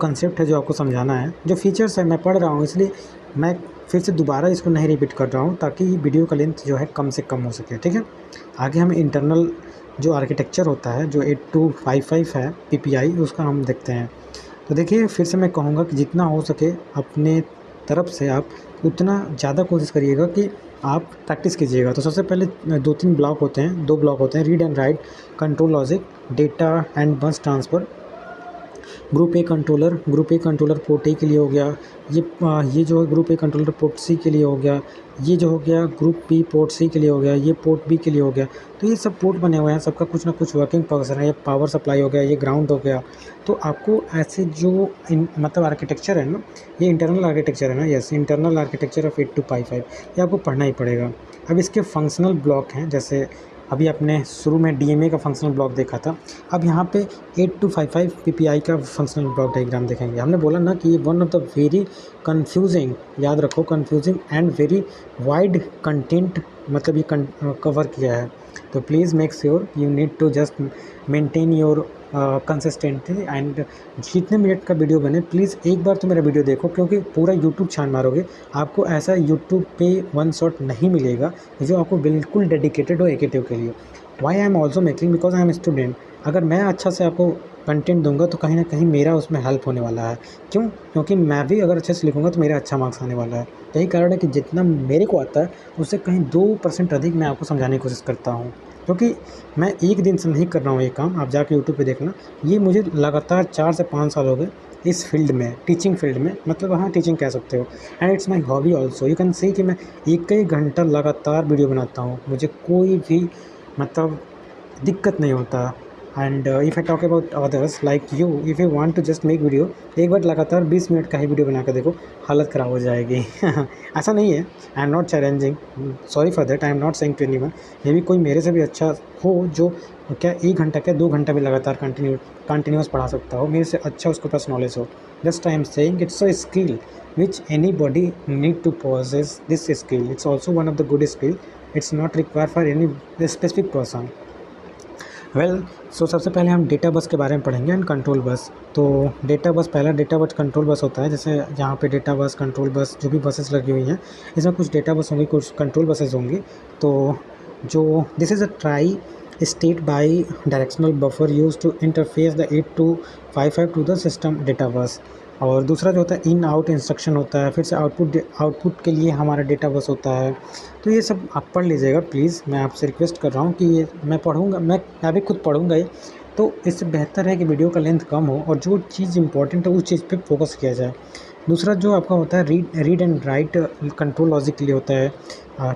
कंसेप्ट है जो आपको समझाना है। जो फीचर्स है मैं पढ़ रहा हूँ, इसलिए मैं फिर से दोबारा इसको नहीं रिपीट कर रहा हूँ ताकि वीडियो का लेंथ जो है कम से कम हो सके, ठीक है। आगे हम इंटरनल जो आर्किटेक्चर होता है, जो 8255 है PPI, उसका हम देखते हैं। तो देखिए फिर से मैं कहूँगा कि जितना हो सके अपने तरफ से आप उतना ज़्यादा कोशिश करिएगा कि आप प्रैक्टिस कीजिएगा। तो सबसे पहले 2-3 ब्लॉक होते हैं, 2 ब्लॉक होते हैं, read and write, control logic, data and bus transfer. Group A controller port A के लिए हो गया। ये जो है group A controller port C के लिए हो गया। ये जो हो गया ग्रुप बी पोर्ट सी के लिए हो गया। ये पोर्ट बी के लिए हो गया। तो ये सब पोर्ट बने हुए हैं, सबका कुछ ना कुछ वर्किंग पर्पस है। ये पावर सप्लाई हो गया, ये ग्राउंड हो गया। तो आपको ऐसे जो मतलब आर्किटेक्चर है ना, ये इंटरनल आर्किटेक्चर है ना, यस, इंटरनल आर्किटेक्चर ऑफ 8255, ये आपको पढ़ना ही पड़ेगा। अब इसके फंक्शनल ब्लॉक हैं, जैसे अभी आपने शुरू में DMA का फंक्शनल ब्लॉक देखा था। अब यहाँ पे 8255 PPI का फंक्शनल ब्लॉक डायग्राम देखेंगे। हमने बोला ना कि ये one of the very confusing, याद रखो, confusing and very wide content मतलब ये कवर किया है। तो please make sure you need to just maintain your consistently and जितने मिनट का वीडियो बने प्लीज़ एक बार तो मेरा वीडियो देखो, क्योंकि पूरा यूट्यूब छान मारोगे, आपको ऐसा यूट्यूब पे वन शॉट नहीं मिलेगा जो आपको बिल्कुल डेडिकेटेड हो एक के लिए। Why I am also making because I am student. अगर मैं अच्छा से आपको कंटेंट दूंगा तो कहीं ना कहीं मेरा उसमें हेल्प होने वाला है। क्यों? क्योंकि मैं भी अगर अच्छे से लिखूंगा तो मेरा अच्छा मार्क्स आने वाला है। यही कारण है कि जितना मेरे को आता है उससे कहीं 2% अधिक मैं आपको समझाने की कोशिश करता हूँ, क्योंकि मैं एक दिन से नहीं कर रहा हूँ ये काम। आप जाके यूट्यूब पे देखना, ये मुझे लगातार 4 से 5 साल हो गए इस फील्ड में, टीचिंग फील्ड में, मतलब हाँ टीचिंग कह सकते हो। And it's my hobby also. You can see कि मैं एक ही घंटा लगातार वीडियो बनाता हूँ, मुझे कोई भी मतलब दिक्कत नहीं होता। And if I talk about others like you, if you want to just make video, एक बार लगातार 20 मिनट का ही वीडियो बना कर देखो, हालत ख़राब हो जाएगी। ऐसा नहीं है, I am not challenging, sorry for that, I am not saying to anyone. Maybe कोई मेरे से भी अच्छा हो जो क्या 1 घंटा क्या 2 घंटा भी लगातार कंटिन्यूस पढ़ा सकता हो, मेरे से अच्छा उसके पास नॉलेज हो। Just I am saying it's a skill which anybody need to possess this skill. It's also one of the good skill. It's not required for any specific person. सो सबसे पहले हम डेटा बस के बारे में पढ़ेंगे and control bus. तो data bus, पहला data bus control bus होता है। जैसे यहाँ पे डेटा बस, कंट्रोल बस, जो भी बसेस लगी हुई हैं, इसमें कुछ डेटा बस होंगी, कुछ कंट्रोल बसेस होंगी। तो जो this is a tri state bidirectional buffer use to interface the 8255 to the system data bus. और दूसरा जो होता है इन आउट इंस्ट्रक्शन होता है। फिर से आउटपुट के लिए हमारा डेटा बस होता है। तो ये सब आप पढ़ लीजिएगा प्लीज़, मैं आपसे रिक्वेस्ट कर रहा हूँ कि ये मैं पढ़ूँगा, मैं भी खुद पढ़ूँगा ये। तो इससे बेहतर है कि वीडियो का लेंथ कम हो और जो चीज़ इंपॉर्टेंट है उस चीज़ पे फोकस किया जाए। दूसरा जो आपका होता है read and write control logic के लिए होता है।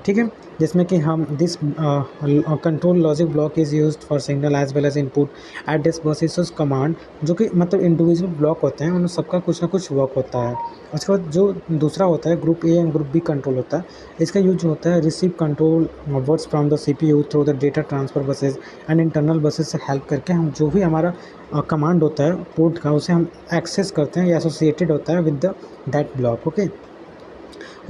ठीक है, जिसमें कि हम this control logic block is used for signal as well as input address buses command, जो कि मतलब इंडिविजुअल ब्लॉक होते हैं, उन सबका कुछ ना कुछ वर्क होता है। उसके बाद जो दूसरा होता है group A and group B control होता है, इसका यूज होता है receive control words from the CPU through the data transfer buses and internal buses से हेल्प करके हम जो भी हमारा कमांड होता है पोर्ट का, उसे हम एक्सेस करते हैं या एसोसिएटेड होता है with the that block. Okay,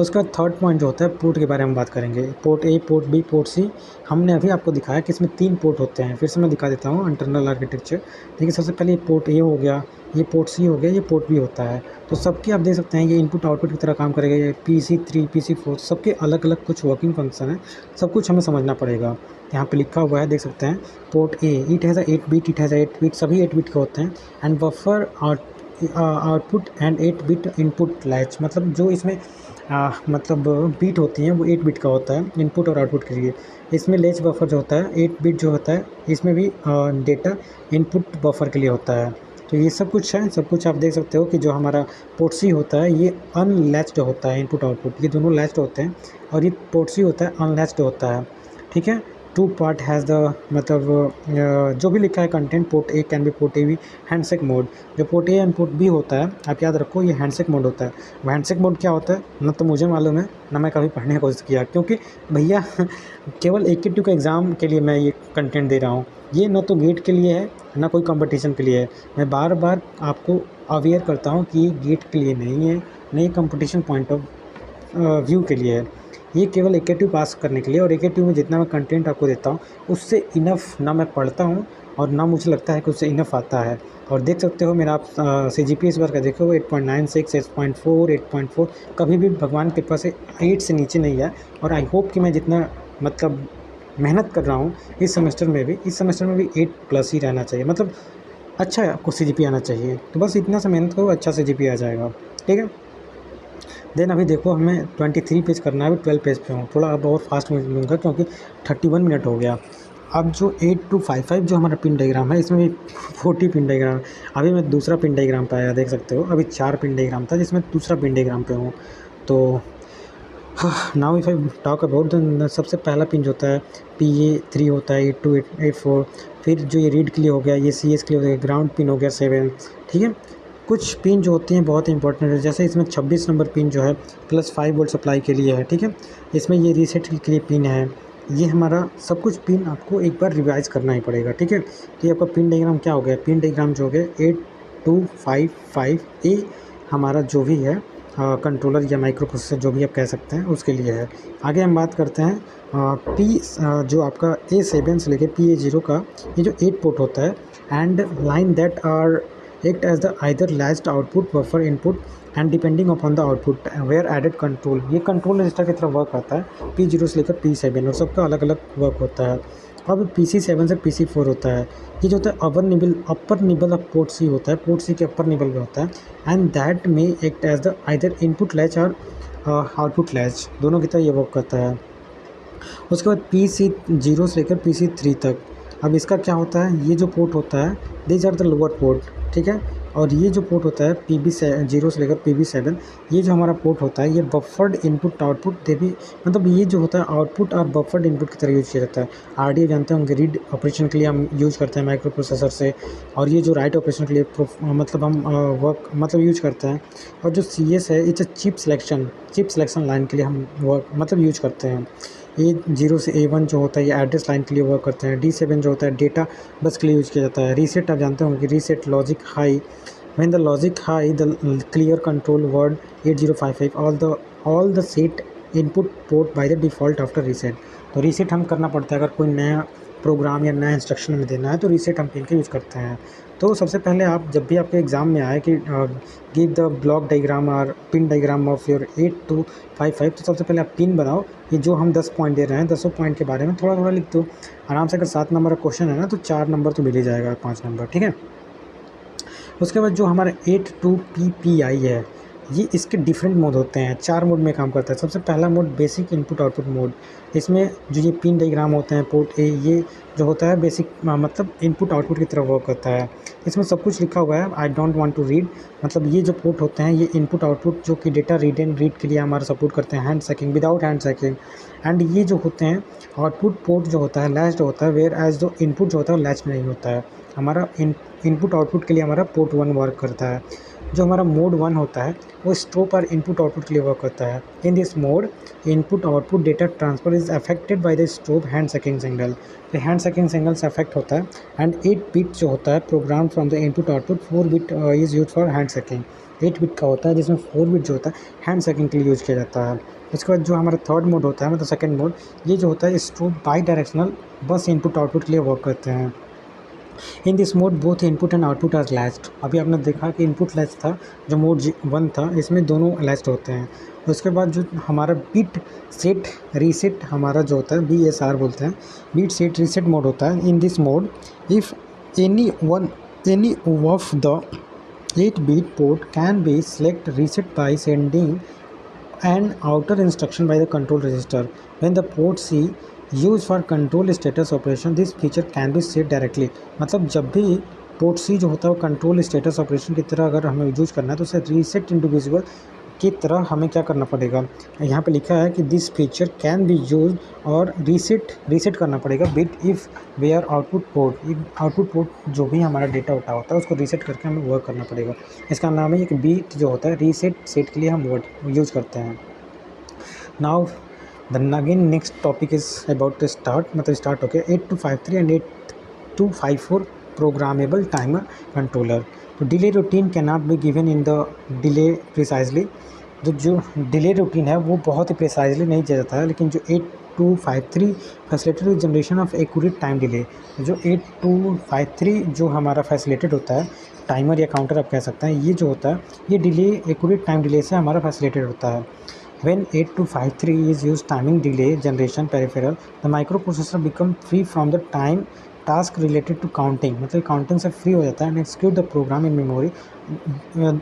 उसका थर्ड पॉइंट जो होता है पोर्ट के बारे में बात करेंगे। Port A, port B, port C. हमने अभी आपको दिखाया कि इसमें 3 पोर्ट होते हैं, फिर से मैं दिखा देता हूँ इंटरनल आर्किटेक्चर। देखिए, सबसे पहले ये पोर्ट ए हो गया, ये पोर्ट सी हो गया, ये पोर्ट बी होता है। तो सबके आप देख सकते हैं ये इनपुट आउटपुट की तरह काम करेगा। ये PC3, PC4 सबके अलग अलग कुछ वर्किंग फंक्शन है, सब कुछ हमें समझना पड़ेगा। यहाँ पे लिखा हुआ है, देख सकते हैं, port A it has 8 bit, it has 8 bit, सभी 8 बिट के होते हैं। And buffer output and 8 bit input latch, मतलब जो इसमें मतलब बीट होती हैं वो 8 बिट का होता है इनपुट और आउटपुट के लिए। इसमें लेच बफर जो होता है 8 बिट जो होता है, इसमें भी डेटा इनपुट बफर के लिए होता है। तो ये सब कुछ है, सब कुछ आप देख सकते हो कि जो हमारा पोर्ट सी होता है ये अनलैच्ड होता है, इनपुट आउटपुट ये दोनों लैच्ड होते हैं, और ये पोर्ट सी होता है अनलैच्ड होता है। ठीक है, टू पार्ट हैज़ द मतलब जो भी लिखा है content, port A can be port A B handshake mode. जो port A and port B होता है, आप याद रखो, ये हैंडशेक मोड होता है। वो हैंडशेक मोड क्या होता है ना, तो मुझे मालूम है ना, मैं कभी पढ़ने की कोशिश किया, क्योंकि भैया केवल AQ का एग्ज़ाम के लिए मैं ये कंटेंट दे रहा हूँ। ये ना तो गेट के लिए है ना कोई कंपटीशन के लिए है। मैं बार बार आपको अवेयर करता हूँ कि ये गेट के लिए नहीं है, नहीं कंपटीशन पॉइंट ऑफ व्यू के लिए है। ये केवल AQ पास करने के लिए, और AQ में जितना मैं कंटेंट आपको देता हूँ उससे इनफ ना मैं पढ़ता हूँ और ना मुझे लगता है कि उससे इनफ आता है। और देख सकते हो मेरा आप CGPA इस बार का देखो 8.96, 8.4, 8.4, कभी भी भगवान की कृपा से 8 से नीचे नहीं है। और आई होप कि मैं जितना मतलब मेहनत कर रहा हूँ इस सेमेस्टर में भी 8+ ही रहना चाहिए, मतलब अच्छा आपको CGPA आना चाहिए। तो बस इतना सा मेहनत करो, अच्छा CGPA आ जाएगा। ठीक है, देन अभी देखो हमें 23 पेज करना है, अभी 12 पेज पे हूँ, थोड़ा अब और फास्ट में लूँगा क्योंकि 31 मिनट हो गया। अब जो 8255 जो हमारा पिन डायग्राम है, इसमें भी 40 पिन डायग्राम है। अभी मैं दूसरा पिन डायग्राम पे आया, देख सकते हो, अभी 4 पिन डायग्राम था जिसमें दूसरा पिन डायग्राम पे हूँ। तो now if I talk about the सबसे पहला पिन जो होता है PA3 होता है, 8284। फिर जो ये रीड के लिए हो गया, ये CS के लिए हो गया, ग्राउंड पिन हो गया 7। ठीक है, कुछ पिन जो होती हैं बहुत इंपॉर्टेंट है, जैसे इसमें 26 नंबर पिन जो है +5 वोल्ट सप्लाई के लिए है। ठीक है, इसमें ये रीसेट के लिए पिन है। ये हमारा सब कुछ पिन आपको एक बार रिवाइज़ करना ही पड़ेगा। ठीक है, तो ये आपका पिन डायग्राम क्या हो गया, पिन डायग्राम जो हो गया 8255A हमारा जो भी है कंट्रोलर या माइक्रो प्रोसेसर जो भी आप कह सकते हैं उसके लिए है। आगे हम बात करते हैं जो आपका A7 से लेके PA0 का ये जो 8 पोर्ट होता है, and line that are act as the either latched output buffer input and depending upon the output where added control. ये कंट्रोल रजिस्टर की तरह वर्क आता है P0 से लेकर P7, और सबका अलग अलग वर्क होता है। अब PC7 से PC4 होता है, ये जो होता है अपर निबल ऑफ पोर्ट सी होता है, पोर्ट सी के अपर निबल में होता है, एंड दैट में act as the either input latch और आउटपुट लैच, दोनों की तरह ये वर्क करता है। उसके बाद PC0 से लेकर PC3 तक। अब इसका क्या होता है, ये जो पोर्ट होता है these are the lower port. ठीक है, और ये जो पोर्ट होता है PB0 से लेकर PB7, ये जो हमारा पोर्ट होता है ये बफर्ड इनपुट आउटपुट दे भी, मतलब ये जो होता है आउटपुट और बफर्ड इनपुट की तरह यूज किया जाता है। RDA जानते होंगे, रीड ऑपरेशन के लिए हम यूज करते हैं माइक्रो प्रोसेसर से, और ये जो राइट ऑपरेशन के लिए मतलब हम वर्क मतलब यूज करते हैं। और जो CS है इट्स चिप सिलेक्शन लाइन के लिए हम वर्क मतलब यूज करते हैं। A0 से A1 जो होता है ये एड्रेस लाइन के लिए वर्क करते हैं। D7 जो होता है डेटा बस के लिए यूज किया जाता है। रीसेट आप जानते होंगे कि reset logic high, when the logic high the clear control word 8055 all the set input port by the default after reset. तो रीसेट हम करना पड़ता है, अगर कोई नया प्रोग्राम या नया इंस्ट्रक्शन में देना है तो रीसेट हम पिन के यूज़ करते हैं। तो सबसे पहले आप जब भी आपके एग्ज़ाम में आए कि गिव द ब्लॉक डायग्राम और पिन डायग्राम ऑफ योर 8255, तो सबसे पहले आप पिन बनाओ। ये जो हम 10 पॉइंट दे रहे हैं 10 पॉइंट के बारे में थोड़ा थोड़ा लिख दो आराम से। अगर 7 नंबर का क्वेश्चन है ना तो 4 नंबर तो मिल ही जाएगा, 5 नंबर। ठीक है, उसके बाद जो हमारा 82PPI है, ये इसके डिफरेंट मोड होते हैं, 4 मोड में काम करता है। सबसे पहला mode basic input output mode. इसमें जो ये पिन डायग्राम होते हैं पोर्ट ए, ये जो होता है बेसिक मतलब इनपुट आउटपुट की तरह वर्क करता है। इसमें सब कुछ लिखा हुआ है, I don't want to read. मतलब ये जो पोर्ट होते हैं ये इनपुट आउटपुट जो कि डेटा रीड एंड रीड के लिए हमारा सपोर्ट करते हैं, hand shaking without hand shaking. And ये जो होते हैं आउटपुट पोर्ट जो होता है लैच्ड होता है, वेयर एज जो इनपुट जो होता है वो लैच्ड नहीं होता है। हमारा इनपुट आउटपुट के लिए हमारा पोर्ट 1 वर्क करता है। जो हमारा मोड 1 होता है वो स्ट्रोब और इनपुट आउटपुट के लिए वर्क करता है। In this mode input output data transfer is affected by the strobe handshaking signal. तो हैंड शेकिंग सिग्नल से अफेक्ट होता है। एंड 8 बिट जो होता है program from the input output, 4 bit is use for handshaking. 8 bit का होता है जिसमें 4 बिट जो होता है हैंड शेकिंग के लिए यूज किया जाता है। इसके बाद जो हमारा थर्ड मोड होता है मतलब सेकंड मोड, ये जो होता है strobe bidirectional bus input output के लिए वर्क करते हैं। In this mode both input and output are latched. अभी आपने देखा कि इनपुट लैच था, जो मोड 1 था, इसमें दोनों लैच्ड होते हैं। उसके बाद जो हमारा बिट सेट रीसेट हमारा जो होता है BSR बोलते हैं, बिट सेट रीसेट मोड होता है। In this mode if any of the 8 bit port can be select reset by sending an outer instruction by the control register. When the port C used for control status operation, this feature can be set directly. मतलब जब भी port C जो होता है वो control status operation की तरह अगर हमें यूज करना है तो उसे रीसेट इंडिविजुअल की तरह हमें क्या करना पड़ेगा, यहाँ पे लिखा है कि this feature can be use और रीसेट करना पड़ेगा bit if where output port जो भी हमारा डेटा उठा होता है उसको रीसेट करके हमें वर्क करना पड़ेगा। इसका नाम है एक बीट जो होता है रीसेट सेट के लिए हम वर्ड यूज करते हैं। Now then again next topic is about the start, मतलब स्टार्ट हो गया 8253 and 8254 प्रोग्रामेबल टाइमर कंट्रोलर। तो delay routine can not be given in the delay precisely. जो डिले रूटीन है वो बहुत ही प्रिसाइजली नहीं दिया जाता है, लेकिन जो 8253 facilitated generation of accurate time delay, जो 8253 जो हमारा फैसिलिटेट होता है टाइमर या काउंटर आप कह सकते हैं, ये जो होता है ये डिले एक्यूरेट टाइम डिले से हमारा फैसिलिटेट होता है। When 8253 is used timing delay generation peripheral, the microprocessor become free from the time task related to counting, मतलब काउंटिंग से फ्री हो जाता है and execute the program in memory.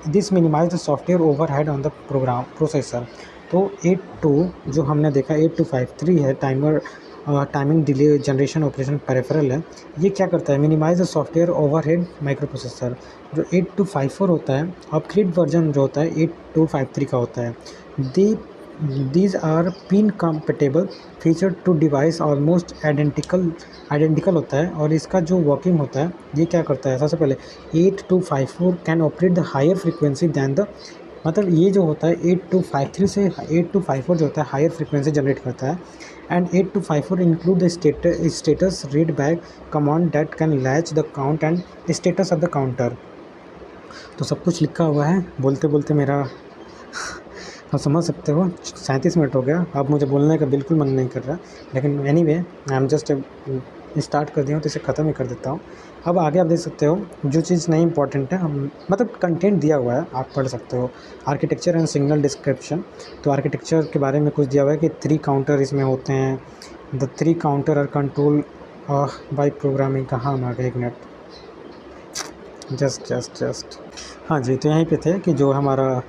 This minimize the software overhead on the program processor. तो 82 जो हमने देखा 8253 है timing delay generation operation peripheral है, ये क्या करता है minimize the software overhead micro processor. जो 8254 होता है अपग्रेड वर्जन जो होता है 8253 का होता है। These are pin compatible feature to device almost identical होता है। और इसका जो वर्किंग होता है ये क्या करता है, सबसे पहले 8254 can operate the higher frequency than the, मतलब ये जो होता है 8253 से 8254 जो होता है हायर फ्रीक्वेंसी जनरेट करता है। And 8254 include the status read back command that can latch the count and status of the counter. तो सब कुछ लिखा हुआ है, बोलते बोलते मेरा आप समझ सकते हो 37 मिनट हो गया। अब मुझे बोलने का बिल्कुल मन नहीं कर रहा, लेकिन anyway I am just start कर दिया हूँ तो इसे ख़त्म ही कर देता हूँ। अब आगे आप देख सकते हो जो चीज़ नहीं इंपॉर्टेंट है, हम मतलब कंटेंट दिया हुआ है आप पढ़ सकते हो। आर्किटेक्चर एंड सिग्नल डिस्क्रिप्शन, तो आर्किटेक्चर के बारे में कुछ दिया हुआ है कि 3 काउंटर इसमें होते हैं। The 3 counter are control by programming. कहाँ हम आ गए, 1 मिनट, जस्ट हाँ जी, तो यहीं पे थे कि जो हमारा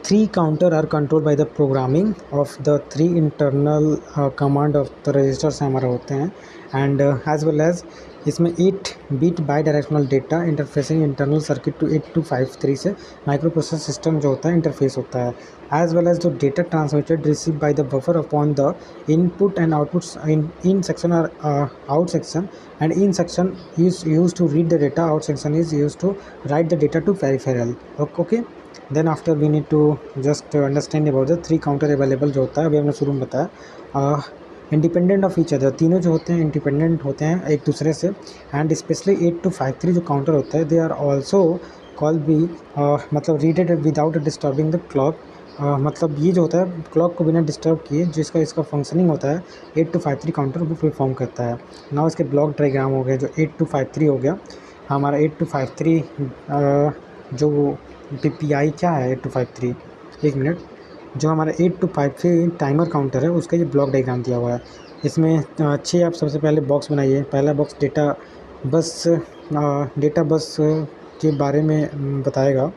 3 counter are control by the programming of the 3 internal command of the registers हमारे होते हैं। एंड एज वेल एज इसमें 8 bit bidirectional data interfacing internal circuit to 8253 से माइक्रो प्रोसेसर सिस्टम जो होता है इंटरफेस होता है। एज वेल एज जो data transmitted receive by the buffer upon the input and outputs in section are out section, and in section is used to read the data, out section is used to write the data to peripheral. Okay, then after we need to just understand about the 3 counter available जो होता है, अभी हमने शुरू में बताया independent of each other, तीनों जो होते हैं इंडिपेंडेंट होते हैं एक दूसरे से। एंड स्पेशली 8253 जो काउंटर होता है they are also call be मतलब readed without disturbing the clock. मतलब ये जो होता है क्लॉक को बिना डिस्टर्ब किए जिसका इसका फंक्शनिंग होता है 8253 काउंटर वो परफॉर्म करता है। ना इसके ब्लॉक डायग्राम हो गया जो 8253 हो गया हमारा 8253 जो PPI क्या है 8253, 1 मिनट, जो हमारा 8253 टाइमर काउंटर है उसका ये ब्लॉक डायग्राम दिया हुआ है। इसमें अच्छे आप सबसे पहले बॉक्स बनाइए। पहला बॉक्स डेटा बस के बारे में बताएगा।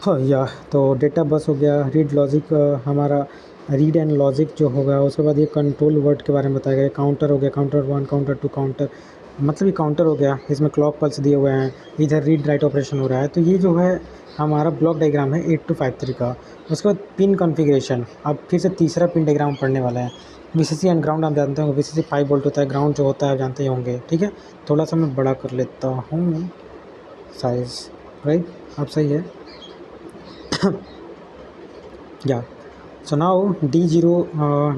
हाँ या तो डेटा बस हो गया, रीड लॉजिक हमारा रीड एंड लॉजिक जो होगा, उसके बाद ये कंट्रोल वर्ड के बारे में बताया गया। काउंटर हो गया, काउंटर 1, काउंटर 2, काउंटर मतलब ये काउंटर हो गया, इसमें क्लॉक पल्स दिए हुए हैं, इधर रीड राइट ऑपरेशन हो रहा है। तो ये जो है हमारा ब्लॉक डायग्राम है 8253 का। उसके बाद पिन कॉन्फ़िगरेशन, अब फिर से तीसरा पिन डायग्राम पढ़ने वाला है। वीसीसी एंड ग्राउंड आप जानते होंगे, वीसीसी 5 वोल्ट होता है, ग्राउंड जो होता है आप जानते ही होंगे, ठीक है। थोड़ा सा मैं बड़ा कर लेता हूँ साइज़, राइट, अब सही है। या सो नाउ D0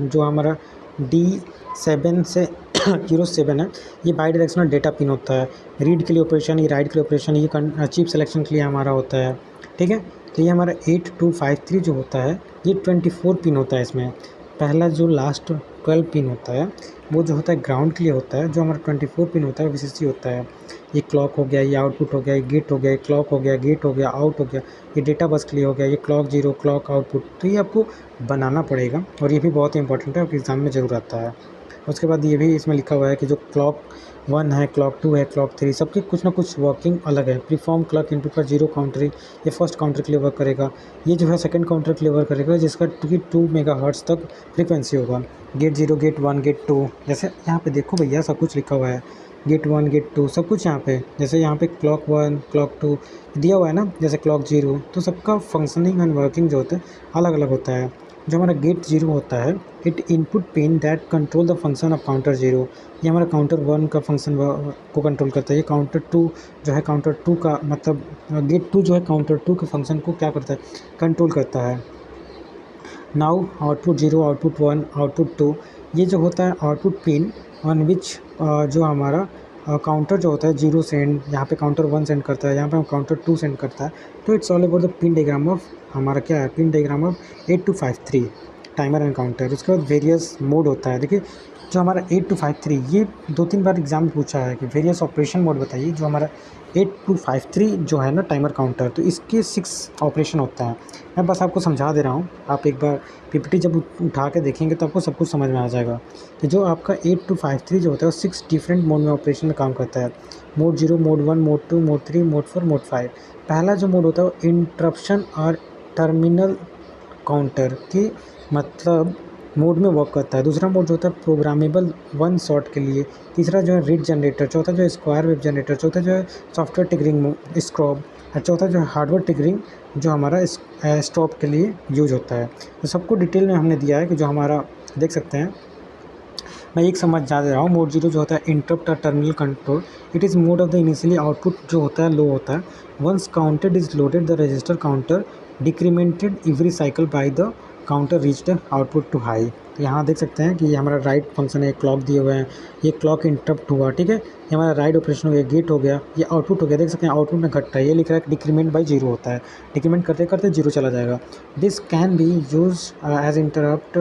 जो हमारा D7 से 07 है, ये बाई डायरेक्शनल डेटा पिन होता है। रीड के लिए ऑपरेशन, ये राइट के लिए ऑपरेशन, ये चिप सिलेक्शन के लिए हमारा होता है, ठीक है। तो ये हमारा 8253 जो होता है ये 24 पिन होता है। इसमें पहला जो लास्ट 12 पिन होता है वो जो होता है ग्राउंड के लिए होता है, जो हमारा 24 पिन होता है वीसीसी होता है। ये क्लॉक हो गया, ये आउटपुट हो गया, ये गेट हो गया, ये क्लॉक हो गया, गेट हो गया, आउट हो गया, ये डेटा बस के लिए हो गया, ये क्लॉक 0, क्लॉक आउटपुट। तो ये आपको बनाना पड़ेगा और ये भी बहुत ही इंपॉर्टेंट है, आपके एग्ज़ाम में ज़रूर आता है। उसके बाद ये भी इसमें लिखा हुआ है कि जो क्लॉक 1 है, क्लॉक 2 है, क्लॉक 3, सबकी कुछ ना कुछ वर्किंग अलग है। प्रीफॉर्म क्लॉक इनपुट का 0 काउंटर, ये फर्स्ट काउंटर के लिए वर्क करेगा। ये जो है सेकंड काउंटर के लिए वर्क करेगा, जिसका 2 मेगाहर्ट्ज़ तक फ्रीक्वेंसी होगा। गेट 0, गेट 1, गेट 2, जैसे यहाँ पे देखो भैया सब कुछ लिखा हुआ है, गेट 1, गेट 2 सब कुछ यहाँ पे। जैसे यहाँ पे क्लॉक 1, क्लॉक 2 दिया हुआ है ना, जैसे क्लॉक 0, तो सबका फंक्शनिंग एंड वर्किंग जो होता है अलग अलग होता है। जो हमारा गेट 0 होता है, it input pin that control the function of counter 0। ये हमारा काउंटर 1 का फंक्शन को कंट्रोल करता है। ये काउंटर 2 जो है, काउंटर 2 का मतलब गेट 2 जो है काउंटर 2 के फंक्शन को क्या करता है, कंट्रोल करता है। नाउ आउटपुट 0, आउटपुट 1, आउटपुट 2, ये जो होता है आउटपुट पिन ऑन विच जो हमारा काउंटर जो होता है 0 सेंड, यहाँ पे काउंटर 1 सेंड करता है, यहाँ पे काउंटर 2 सेंड करता है। तो it's all about the pin diagram of हमारा क्या है, pin diagram of 8253 timer and counter. उसके बाद वेरियस मोड होता है। देखिए जो हमारा 8253, ये 2-3 बार एग्जाम में पूछा है कि वेरियस ऑपरेशन मोड बताइए। जो हमारा 8253 जो है ना टाइमर काउंटर, तो इसके 6 ऑपरेशन होता है। मैं बस आपको समझा दे रहा हूँ, आप एक बार पीपीटी जब उठा के देखेंगे तो आपको सब कुछ समझ में आ जाएगा कि जो आपका 8253 जो होता है वो 6 डिफरेंट मोड में ऑपरेशन में काम करता है। Mode 0, mode 1, mode 2, mode 3, mode 4, mode 5। पहला जो मोड होता है वो इंटरप्शन और टर्मिनल काउंटर की मतलब मोड में वर्क करता है। दूसरा मोड जो होता है प्रोग्रामेबल 1 शॉट के लिए। तीसरा जो है रीड जनरेटर, चौथा जो है स्क्वायर वेव जनरेटर, चौथा जो है सॉफ्टवेयर ट्रिगरिंग स्क्रॉब, और चौथा जो है हार्डवेयर ट्रिगरिंग जो हमारा स्टॉप के लिए यूज होता है। तो सबको डिटेल में हमने दिया है कि जो हमारा देख सकते हैं। मैं एक समझ जा दे रहा हूँ। मोड 0 जो होता है इंटरप्ट और terminal control, it is mode of the initially output जो होता है लो होता है। Once counted is loaded the register counter decremented every cycle by the counter reached output to high. तो यहाँ देख सकते हैं कि ये हमारा राइट फंक्शन है, क्लॉक दिए हुए हैं, ये क्लॉक इंटरप्ट हुआ, ठीक है, ये हमारा राइट ऑपरेशन हो गया, गेट हो गया, ये आउटपुट हो गया। देख सकते हैं आउटपुट में घट रहा है, ये लिख रहा है डिक्रीमेंट बाय 0 होता है, डिक्रीमेंट करते करते 0 चला जाएगा। This can be use as interrupt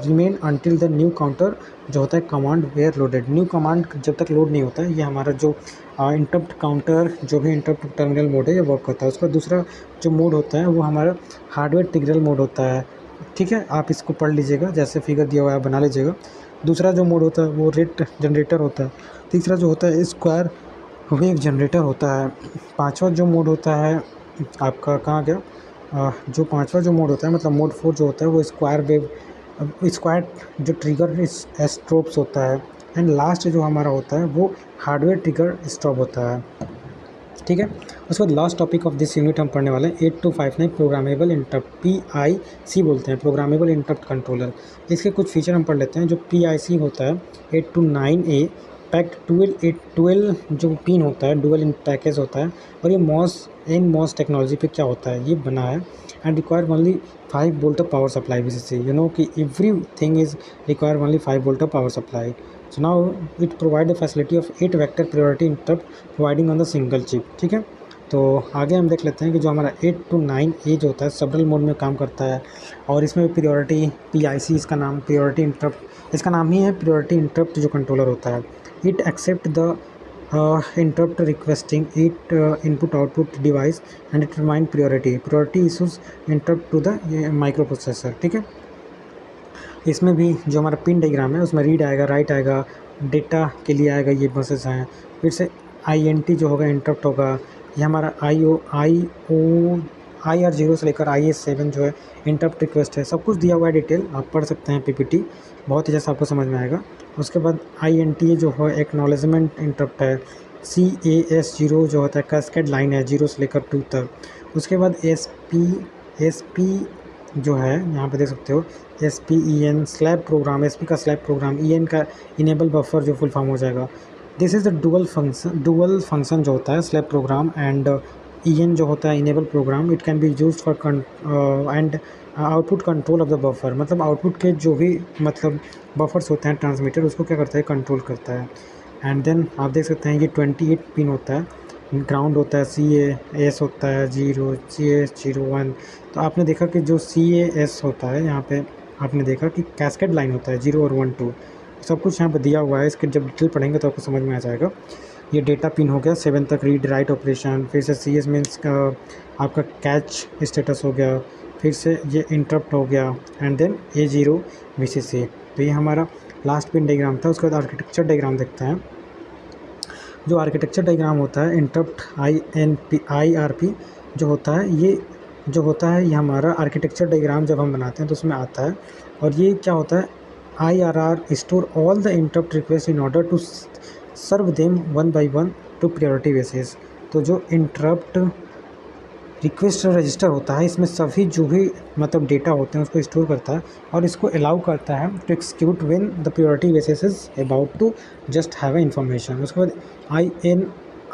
remain until the new counter जो होता है command were loaded. New command जब तक लोड नहीं होता है, ये हमारा जो इंटरप्ट काउंटर जो भी इंटरप्ट टर्मिनल मोड है ये वर्क करता है। उसका दूसरा जो मोड होता है वो हमारा हार्डवेयर ट्रिगरल मोड होता है, ठीक है। आप इसको पढ़ लीजिएगा, जैसे फिगर दिया हुआ है बना लीजिएगा। दूसरा जो मोड होता है वो रेट जनरेटर होता है। तीसरा जो होता है स्क्वायर वेव जनरेटर होता है। पांचवा जो मोड होता है आपका कहाँ गया, जो पांचवा जो मोड होता है मतलब मोड 4 जो होता है वो स्क्वायर वेव स्क्वायर जो ट्रिगर स्ट्रोप्स होता है। एंड लास्ट जो हमारा होता है वो हार्डवेयर ट्रिगर स्टॉप होता है, ठीक है। उसके बाद last topic of this unit हम पढ़ने वाले हैं 8259 प्रोग्रामेबल इंटरप्ट, PIC बोलते हैं, प्रोग्रामेबल इंटरप्ट कंट्रोलर। इसके कुछ फीचर हम पढ़ लेते हैं। जो PIC होता है 829A पैक्ड 12 जो पिन होता है डुअल इन पैकेज होता है। और ये मॉस टेक्नोलॉजी पे क्या होता है, ये बना है and require only 5 volt of power supply. Basis you know कि everything is require only 5 volt of power supply. So now it provide the facility of 8 vector priority interrupt providing on the single chip, ठीक है। तो आगे हम देख लेते हैं कि जो हमारा 829A जो होता है सबरल मोड में काम करता है और इसमें प्रियोरिटी PIC इसका नाम प्रियोरिटी इंटरप्ट, इसका नाम ही है प्रियोरिटी इंटरप्ट जो कंट्रोलर होता है। It accept the interrupt requesting it input output device and it remind priority issues interrupt to the micro processor, ठीक है। इसमें भी जो हमारा पिन डायग्राम है उसमें रीड आएगा, राइट आएगा, डेटा के लिए आएगा, ये बसेस हैं। फिर से INT जो होगा इंटरप्ट होगा, ये हमारा IO IR0 से लेकर IS7 जो है इंटरप्ट रिक्वेस्ट है, सब कुछ दिया हुआ है डिटेल, आप पढ़ सकते हैं PPT, बहुत ही जैसा आपको समझ में आएगा। उसके बाद INTA जो है एक्नॉलेजमेंट इंटरप्ट है, CAS0 जो होता है कैस्केड लाइन है 0 से लेकर 2 तक। उसके बाद SP जो है यहाँ पे देख सकते हो SPEN स्लैब प्रोग्राम, SP का स्लैब प्रोग्राम, EN का इनेबल बफर जो फुल फॉर्म हो जाएगा। This is the dual function जो होता है स्लैब प्रोग्राम एंड EN जो होता है enable program, it can be used for and output control of the buffer, मतलब आउटपुट के जो भी मतलब बफर्स होते हैं ट्रांसमीटर, उसको क्या करता है कंट्रोल करता है। एंड देन आप देख सकते हैं ये 28 पिन होता है, ग्राउंड होता है, CAS होता है 0, CAS01। तो आपने देखा कि जो CAS होता है यहाँ पे आपने देखा कि कैस्केड लाइन होता है 0 और 1 2, सब कुछ यहाँ पे दिया हुआ है। इसके जब डिटेल पढ़ेंगे तो आपको समझ में आ जाएगा। ये डेटा पिन हो गया 7 तक, रीड राइट ऑपरेशन, फिर से CS मीन्स का आपका कैच स्टेटस हो गया, फिर से ये इंटरप्ट हो गया एंड देन A0 VCC। तो ये हमारा लास्ट पिन डायग्राम था। उसके बाद आर्किटेक्चर डायग्राम देखते हैं। जो आर्किटेक्चर डायग्राम होता है इंटरप्ट IRP जो होता है, ये जो होता है ये हमारा आर्किटेक्चर डायग्राम जब हम बनाते हैं तो उसमें आता है। और ये क्या होता है, IRR store all the interrupt request in order to serve them one by one to priority basis. तो जो इंटरप्ट रिक्वेस्ट रजिस्टर होता है, इसमें सभी जो भी मतलब डेटा होते हैं उसको स्टोर करता है और इसको अलाउ करता है to execute when the priority basis is about to just have a information. उसके बाद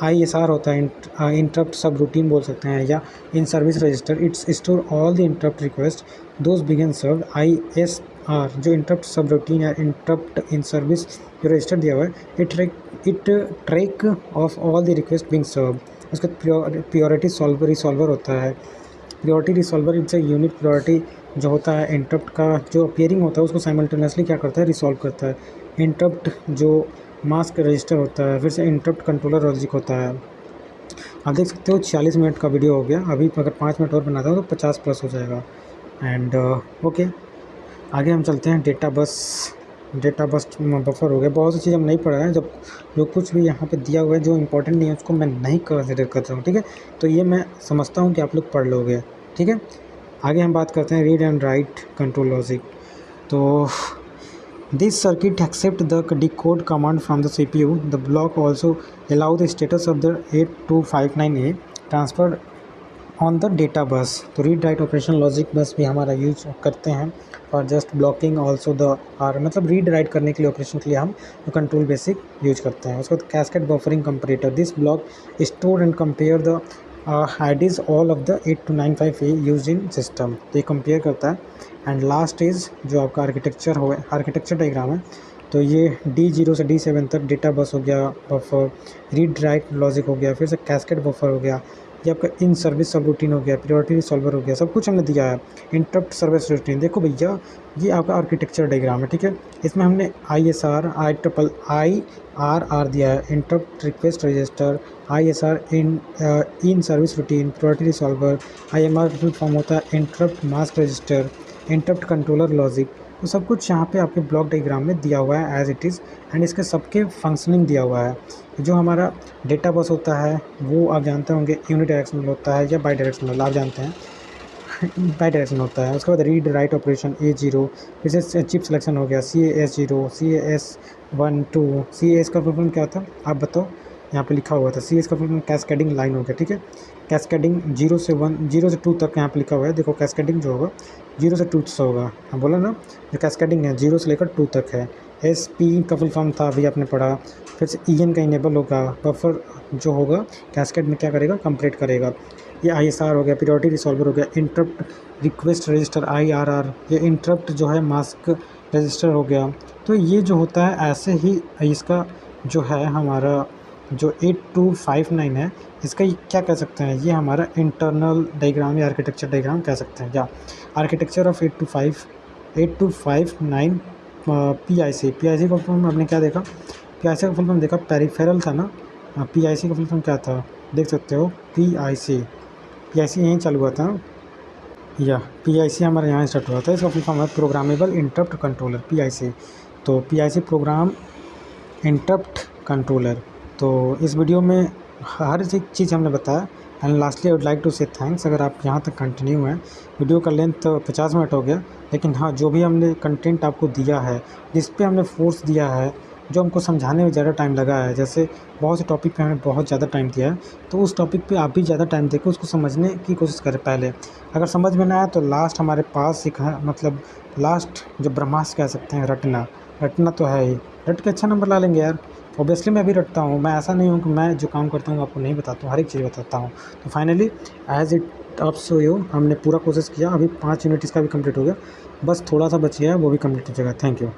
ISR होता है, इंटरप्ट सब रूटीन बोल सकते हैं, या in service register it's store all the interrupt request those begin serve. ISR जो इंटरप्ट सब रूटीन या इंटरप्ट इन सर्विस जो रजिस्टर दिया हुआ है, it track of all the request being serve. उसके प्योरिटी रिसॉल्वर होता है। Priority resolver it's a unit priority जो होता है इंटरप्ट का जो अपियरिंग होता है उसको साइमल्टेनियसली क्या करता है, रिसॉल्व करता है। इंटरप्ट जो मास्क रजिस्टर होता है, फिर से इंटरप्ट कंट्रोलर लॉजिक होता है। आप देख सकते हो 46 मिनट का वीडियो हो गया, अभी अगर 5 मिनट और बनाता हूँ तो 50 प्लस हो जाएगा। एंड ओके, आगे हम चलते हैं। डेटा बस बफर हो गया। बहुत सी चीज़ हम नहीं पढ़ रहे हैं, जब जो कुछ भी यहाँ पे दिया हुआ है जो इंपॉर्टेंट नहीं है उसको मैं नहीं कंसिडर करता हूँ, ठीक है। तो ये मैं समझता हूँ कि आप लोग पढ़ लोगे, ठीक है। आगे हम बात करते हैं read and write control logic. तो this circuit accept the decode command from the CPU. The block also allow the status of the 8259A transfer on the data bus. तो रीड राइट ऑपरेशन लॉजिक बस भी हमारा use करते हैं और just blocking also the R, मतलब read write करने के लिए ऑपरेशन के लिए हम कंट्रोल बेसिक यूज करते हैं। उसके बाद cascade buffering comparator, this block store and compare the IDs all of the 8295A use in system. तो ये कंपेयर करता है। एंड लास्ट इज जो आपका आर्किटेक्चर डायग्राम है, तो ये D0 से D7 तक डेटा बस हो गया बफर, रीड राइट लॉजिक हो गया, फिर से कैस्केड बफर हो गया, ये आपका इन सर्विस सब रूटीन हो गया, प्रायोरिटी रिसॉल्वर हो गया, सब कुछ हमने दिया है। इंटरप्ट सर्विस रूटीन देखो भैया, ये आपका आर्किटेक्चर डायग्राम है, ठीक है। इसमें हमने ISR IRR दिया है, interrupt request register, ISR in service routine, priority resolver, IMR full form होता है interrupt mask register, interrupt controller logic. तो सब कुछ यहाँ पे आपके ब्लॉक डायग्राम में दिया हुआ है एज इट इज़, एंड इसके सबके फंक्शनिंग दिया हुआ है। जो हमारा डेटा बस होता है वो आप जानते होंगे यूनि डायरेक्शनल होता है या बाई डायरेक्शनल, आप जानते हैं बाई डायरेक्शनल होता है। उसके बाद रीड राइट ऑपरेशन A0, फिर से चिप सिलेक्शन हो गया, CAS0, CAS1 2, CAS का फुल फॉर्म क्या था आप बताओ, यहाँ पे लिखा हुआ था CAS का फुल फॉर्म कैस्केडिंग लाइन हो गया, ठीक है। कैस्केडिंग 0 से 2 तक यहाँ पे लिखा हुआ है, देखो कैस्केडिंग जो होगा 0 से 2 से होगा, हाँ बोला ना, जो कैस्केडिंग है 0 से लेकर 2 तक है। SP का फुल फॉर्म था अभी आपने पढ़ा, फिर से EN का इनेबल होगा, बफर जो होगा कैस्केड में क्या करेगा, कंप्लीट करेगा। ये ISR हो गया, प्रायोरिटी रिसॉल्वर हो गया, इंटरप्ट रिक्वेस्ट रजिस्टर IRR, ये इंटरप्ट जो है मास्क रजिस्टर हो गया। तो ये जो होता है ऐसे ही इसका जो है हमारा जो 8259 है, इसका क्या कह सकते हैं, ये हमारा इंटरनल डायग्राम या आर्किटेक्चर डायग्राम कह सकते हैं। या आर्किटेक्चर ऑफ 8259 PIC का फुल फॉर्म आपने क्या देखा, PIC का फुल फॉर्म देखा, पेरिफेरल था ना। PIC का फुल फॉर्म क्या था देख सकते हो, PIC यहीं चालू हुआ था, या PIC हमारे यहाँ स्टार्ट हुआ था। इसका फुल फॉर्म है प्रोग्रामेबल इंटरप्ट कंट्रोलर, PIC। तो PIC प्रोग्राम इंटरप्ट कंट्रोलर। तो इस वीडियो में हर एक चीज़ हमने बताया and lastly I would like to say thanks अगर आप यहाँ तक कंटिन्यू हैं। वीडियो का लेंथ 50 मिनट हो गया, लेकिन हाँ जो भी हमने कंटेंट आपको दिया है, जिस पे हमने फोर्स दिया है, जो हमको समझाने में ज़्यादा टाइम लगा है, जैसे बहुत से टॉपिक पे हमने बहुत ज़्यादा टाइम दिया है, तो उस टॉपिक पे आप भी ज़्यादा टाइम देकर उसको समझने की कोशिश करें पहले। अगर समझ में ना आए तो लास्ट हमारे पास एक मतलब लास्ट जो ब्रह्मास्त्र कह सकते हैं, रटना। रटना तो है ही, रट के अच्छा नंबर ला लेंगे यार। ऑब्वियसली मैं भी रटता हूँ, मैं ऐसा नहीं हूँ कि मैं जो काम करता हूँ आपको नहीं बताता हूँ, हर एक चीज़ बताता हूँ। तो finally as it up so you, हमने पूरा कोशिश किया, अभी 5 यूनिट इसका भी कंप्लीट हो गया, बस थोड़ा सा बच गया है, वो भी कंप्लीट हो जाएगा। Thank you.